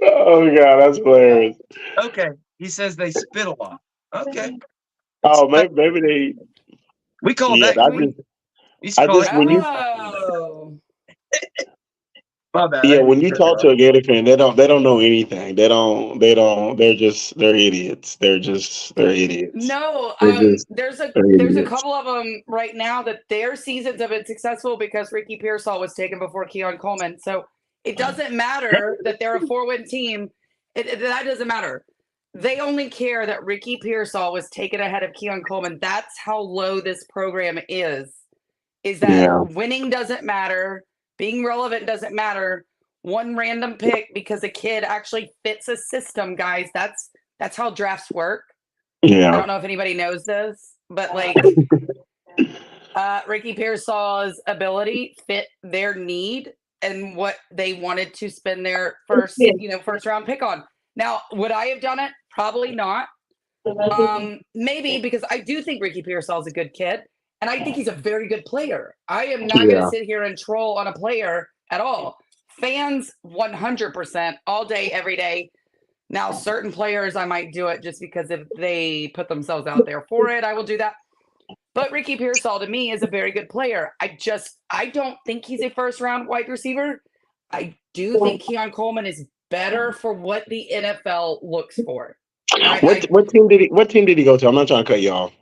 Oh God, that's hilarious. Okay. He says they spit a lot. Okay. Oh, maybe they. We call Yeah, that. We used to I call just it. when you My bad. yeah I when didn't you cut talk that to off. a Gator fan, they don't know anything. They're idiots. They're idiots. No, They're just there's a they're there's a idiots. couple of them right now that their seasons have been successful because Ricky Pearsall was taken before Keon Coleman. So it doesn't matter that they're a 4-win team. That doesn't matter. They only care that Ricky Pearsall was taken ahead of Keon Coleman. That's how low this program is. Is that Yeah, winning doesn't matter, being relevant doesn't matter. One random pick because a kid actually fits a system, guys. That's how drafts work. I yeah, don't know if anybody knows this, but like Ricky Pearsall's ability fit their need and what they wanted to spend their first round pick on. Now, would I have done it? Probably not. Maybe because I do think Ricky Pearsall is a good kid, and I think he's a very good player. I am not going to sit here and troll on a player at all. Fans, 100%, all day, every day. Now, certain players, I might do it just because if they put themselves out there for it, I will do that. But Ricky Pearsall, to me, is a very good player. I don't think he's a first-round wide receiver. I do think Keon Coleman is better for what the NFL looks for. What team did he go to? I'm not trying to cut you off.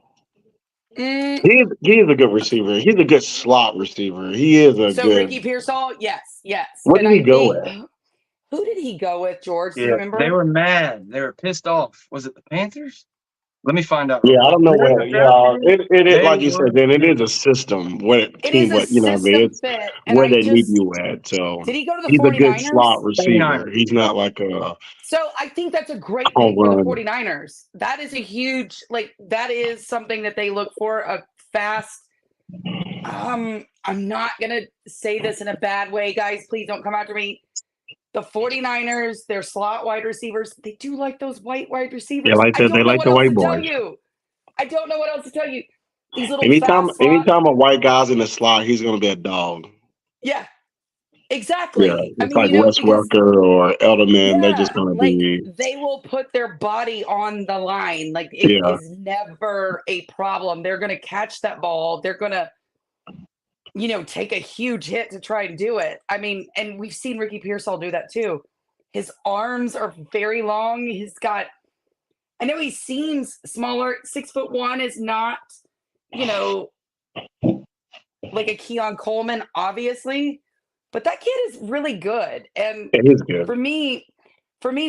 He is a good receiver. He's a good slot receiver. He is a good. Ricky Pearsall, yes. What did he go with? Who did he go with, George? Do Yeah, you remember? they were mad. They were pissed off. Was it the Panthers? Let me find out. Yeah, I don't know where. Yeah, it is like you were- said. Then it is a system where It is a system fit, and where they need you at. So did he go to the he's a good 49ers? slot receiver. He's not like a. So I think that's a great home thing for the run. 49ers. That is a huge, that is something that they look for, a fast. I'm not going to say this in a bad way, guys. Please don't come after me. The 49ers, their slot wide receivers, they do like those white wide receivers. They like that. They like the white boys. I don't know what else to tell you. These little Anytime fast a white guy's in the slot, he's going to be a dog. Yeah, exactly. Yeah, it's like Wes Welker or Edelman. They're just going to be. They will put their body on the line. Like it is never a problem. They're going to catch that ball. They're going to, take a huge hit to try and do it. I mean, and we've seen Ricky Pearsall do that too. His arms are very long. I know he seems smaller. 6'1" is not, like a Keon Coleman, obviously, but that kid is really good. And it is good. For me,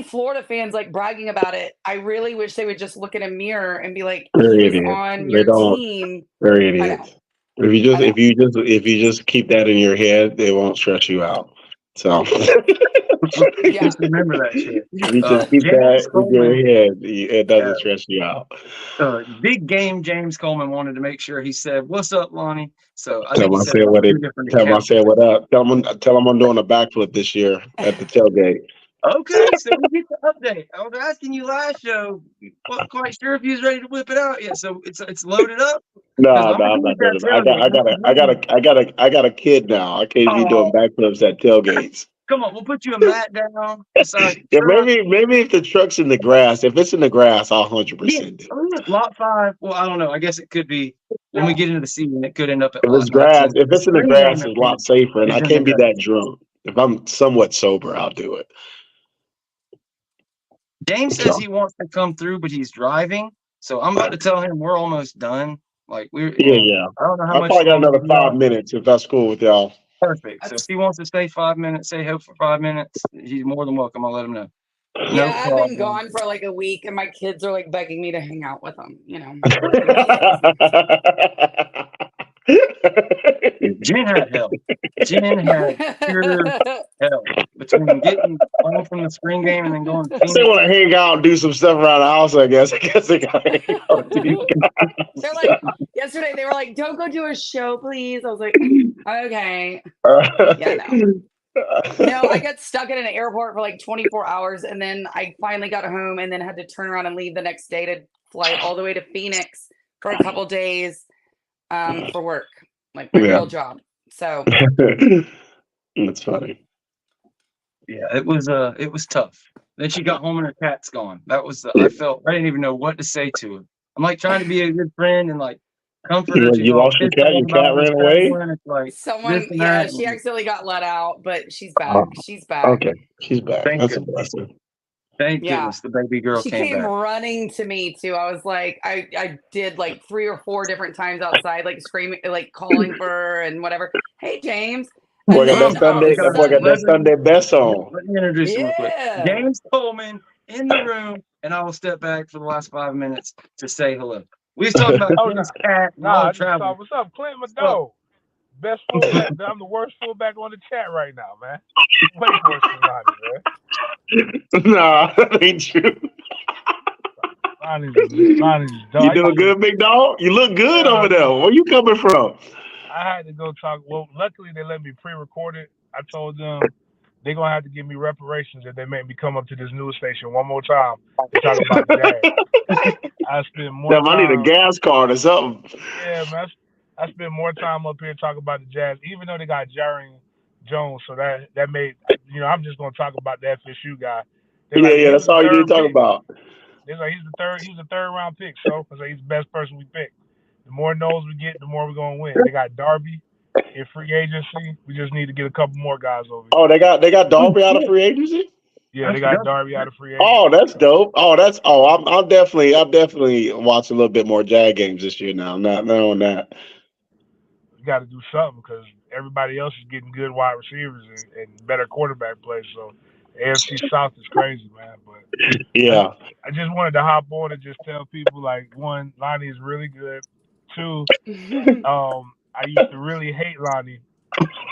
Florida fans like bragging about it. I really wish they would just look in a mirror and be like, he was on your team. They're idiots. If you just keep that in your head, it won't stress you out. So just remember that shit. You just keep that in your head. It doesn't stress you out. Big game James Coleman wanted to make sure he said, "What's up, Lonnie?" So I Tell think him I said what up. Tell him I'm doing a backflip this year at the tailgate. Okay, so we get the update. I was asking you last show. Wasn't quite sure if you was ready to whip it out yet. So it's loaded up. No, I'm not doing it. I got a kid now. I can't be doing backflips at tailgates. Come on, we'll put you a mat down. Yeah, maybe if the truck's in the grass. If it's in the grass, I'll 100%. Lot 5. Well, I don't know. I guess it could be when we get into the season. It could end up at. If it's grass, if it's in the grass, it's a lot safer, and I can't be that drunk. If I'm somewhat sober, I'll do it. James says he wants to come through, but he's driving. So I'm about to tell him we're almost done. Like I don't know how much. I probably got another 5 minutes if that's cool with y'all. Perfect. So if he wants to stay 5 minutes, say help for 5 minutes, he's more than welcome. I'll let him know. Yeah, I've been gone for like a week, and my kids are like begging me to hang out with them. Jen had hell. Jen had pure hell between getting home from the spring game and then going to Phoenix. They want to hang out and do some stuff around the house, I guess. They got to hang out. They're like, yesterday, they were like, don't go do a show, please. I was like, okay. I got stuck at an airport for like 24 hours, and then I finally got home and then had to turn around and leave the next day to fly all the way to Phoenix for a couple days for work, like my real job. So that's funny. Yeah, it was tough. Then she got home and her cat's gone. That was I didn't even know what to say to her. I'm like trying to be a good friend and like comfort her. She's You all lost your pissed cat. off Your about cat what's ran away. happening. It's like this and Yeah, that. she And accidentally got let out, but she's back. She's back. Okay, she's back. thank That's a goodness. blessing. Thank Yeah. goodness the baby girl She came came back. running to me too. I was like, I did like 3 or 4 different times outside, like screaming, like calling for her and whatever. Hey, James. Boy And got then that all of Sunday. a That boy got that sudden, Sunday best on. Let me introduce you real quick. yeah. James Coleman in the room, and I will step back for the last 5 minutes to say hello. We was talking about Jim's cat and all I the just travel. saw what's up, Clint Mado. Best fullback. I'm the worst fullback on the chat right now, man. Way worse than Lonnie, man. Nah, that ain't true. Lonnie's You doing good, big dog? You look good over there. Where you coming from? I had to go talk. Well, luckily they let me pre-record it. I told them they're gonna have to give me reparations if they make me come up to this news station one more time to talk about the Jazz. I spend more Damn, I need a time. gas card or something. Yeah, man. I spend more time up here talking about the Jazz, even though they got Jaron Jones. So that made I'm just gonna talk about the FSU guy. Yeah, that's all you need to talk about. They're like he was a third round pick, so he's the best person we picked. The more Noles we get, the more we're gonna win. They got Darby in free agency. We just need to get a couple more guys over here. Oh, they got Darby out of free agency? Yeah, they got Darby out of free agency. Oh, that's dope. I'm definitely watching a little bit more Jag games this year now. Not on that. We got to do something because everybody else is getting good wide receivers and better quarterback play. So AFC South is crazy, man. But yeah, I just wanted to hop on and just tell people, like, 1, Lonnie is really good. 2, I used to really hate Lonnie,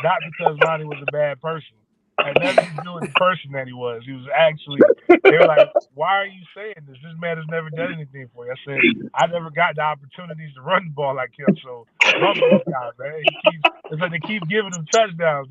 not because Lonnie was a bad person. It had nothing to do with the person that he was. He was actually, they were like, why are you saying this? This man has never done anything for you. I said, I never got the opportunities to run the ball like him. So bump this guy, man. It's like they keep giving him touchdowns.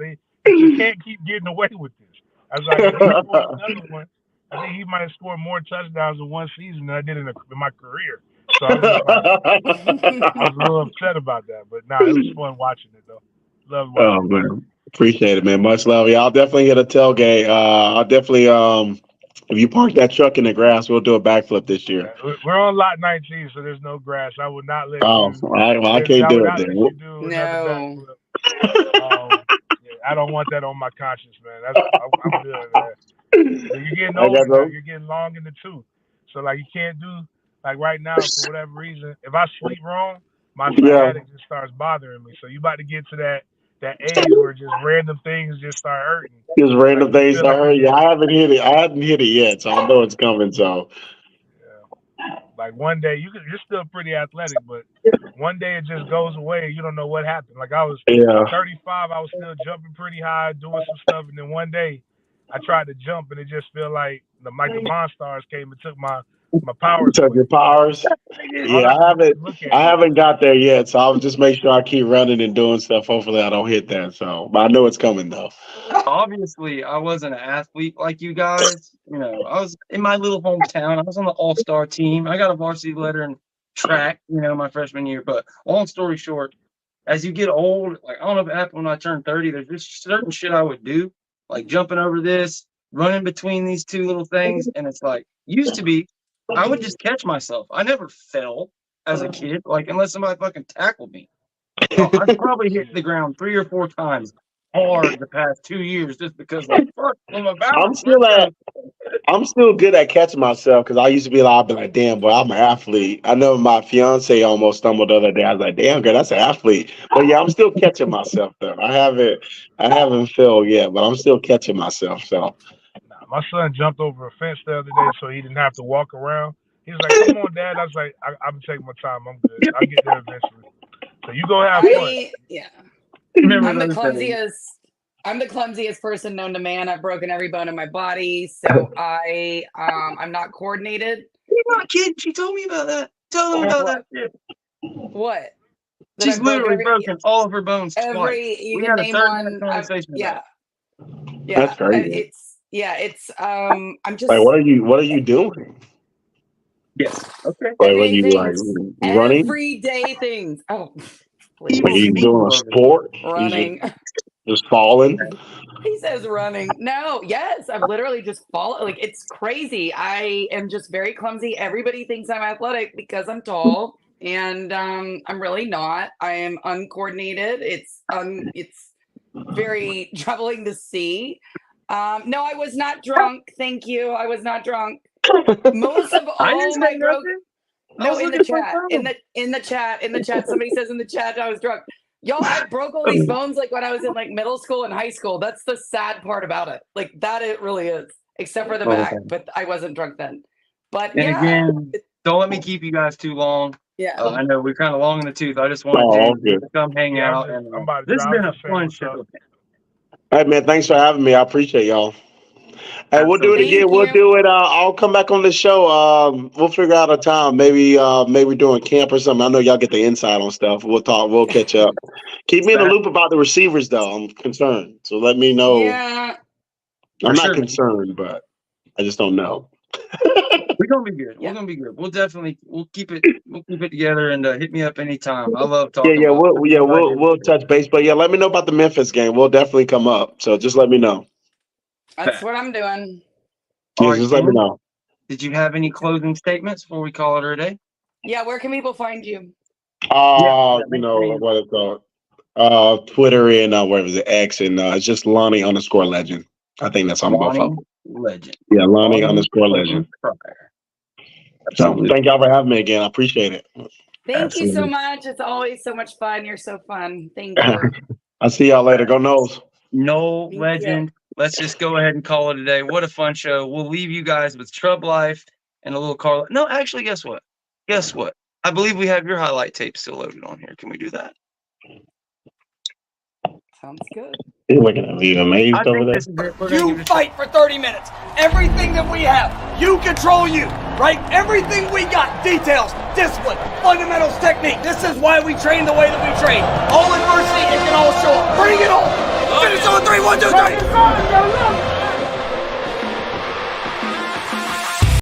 You can't keep getting away with this. I was like, if he scored another one, I think he might have scored more touchdowns in one season than I did in my career. So I was just like, I was a little upset about that. But it was fun watching it, though. Love watching it. Man. Appreciate it, man. Much love. Yeah, I'll definitely hit a tailgate. I'll definitely, if you park that truck in the grass, we'll do a backflip this year. Yeah, we're on lot 19, so there's no grass. I would not let you. All right. Well, I can't do it then. No. I don't want that on my conscience, man. I'm good, man. You're getting old now. You're getting long in the tooth. So, like, you can't do, like, right now, for whatever reason, if I sleep wrong, my sciatic just starts bothering me. So you about to get to that age where just random things just start hurting. Just random things start hurting. Yeah, I haven't hit it yet, so I know it's coming. So, yeah. Like one day you're still pretty athletic, but one day it just goes away. You don't know what happened. Like I was 35, I was still jumping pretty high, doing some stuff, and then one day I tried to jump, and it just felt like the Monstars came and took my powers. Took your powers. Yeah, I haven't got there yet, so I'll just make sure I keep running and doing stuff. Hopefully, I don't hit that. So, but I know it's coming though. Obviously, I wasn't an athlete like you guys. I was in my little hometown. I was on the all-star team. I got a varsity letter in track, my freshman year. But long story short, as you get old, like I don't know if it happened when I turned 30. There's just certain shit I would do, like jumping over this, running between these two little things, and it's like used to be. I would just catch myself. I never fell as a kid, like unless somebody fucking tackled me. I've probably hit the ground 3 or 4 times hard the past 2 years just because like fuck I'm about. I'm still good at catching myself because I used to be like, damn, boy, I'm an athlete. I know my fiance almost stumbled the other day. I was like, damn, girl, that's an athlete. But yeah, I'm still catching myself though. I haven't failed yet, but I'm still catching myself. So. My son jumped over a fence the other day so he didn't have to walk around. He was like, come on, Dad. I was like, I'm taking my time. I'm good. I'll get there eventually. So you go have fun. Yeah. I'm the clumsiest person known to man. I've broken every bone in my body. So I'm not coordinated. You're not kidding. She told me about that. Tell them about that shit. What? She's literally broken all of her bones twice. You can name one. Yeah. That's crazy. I'm just like, what are you doing? Yes. Okay. Like, what are you like running? Everyday things. Oh, are you doing a sport? Running. Just falling. He says running. No, yes, I've literally just fallen. Like, it's crazy. I am just very clumsy. Everybody thinks I'm athletic because I'm tall, and I'm really not. I am uncoordinated. It's very troubling to see. No, I was not drunk. Thank you. I was not drunk. Most of all my broken. No, in the chat. Somebody says in the chat I was drunk. Y'all, I broke all these bones like when I was in like middle school and high school. That's the sad part about it. Like that, it really is. Except for the back, but I wasn't drunk then. But again, don't let me keep you guys too long. Yeah, I know we're kind of long in the tooth. I just wanted to come hang out, and this has been a fun show. Hey man, thanks for having me. I appreciate y'all. Hey, we'll do it again. We'll do it. I'll come back on the show. We'll figure out a time. Maybe doing camp or something. I know y'all get the insight on stuff. We'll talk. We'll catch up. Keep me in the loop about the receivers, though. I'm concerned. So let me know. Yeah. I'm not concerned, but I just don't know. We're gonna be good. We're gonna be good. We'll keep it together, and hit me up anytime. I love talking. We'll touch base. But yeah, let me know about the Memphis game. We'll definitely come up. So just let me know. That's what I'm doing. Yeah, just let me know. Did you have any closing statements before we call it a day? Yeah, where can people find you? What it's called. Twitter and whatever the X, and it's just Lonnie_legend. I think that's on both. Legend. Yeah, Lonnie_legend. So thank y'all for having me again. I appreciate it. Thank you so much. It's always so much fun. You're so fun. Thank you. I'll see y'all later. Go Noles. No legend. Let's just go ahead and call it a day. What a fun show. We'll leave you guys with Trub Life and a little Carl. No, actually, guess what? I believe we have your highlight tape still loaded on here. Can we do that? Sounds good. You're looking at me amazed over there. You fight for 30 minutes. Everything that we have, you control you, right? Everything we got, details, discipline, fundamentals, technique. This is why we train the way that we train. All adversity, it can all show up. Bring it on. Finish on 3, 1, 2, 3.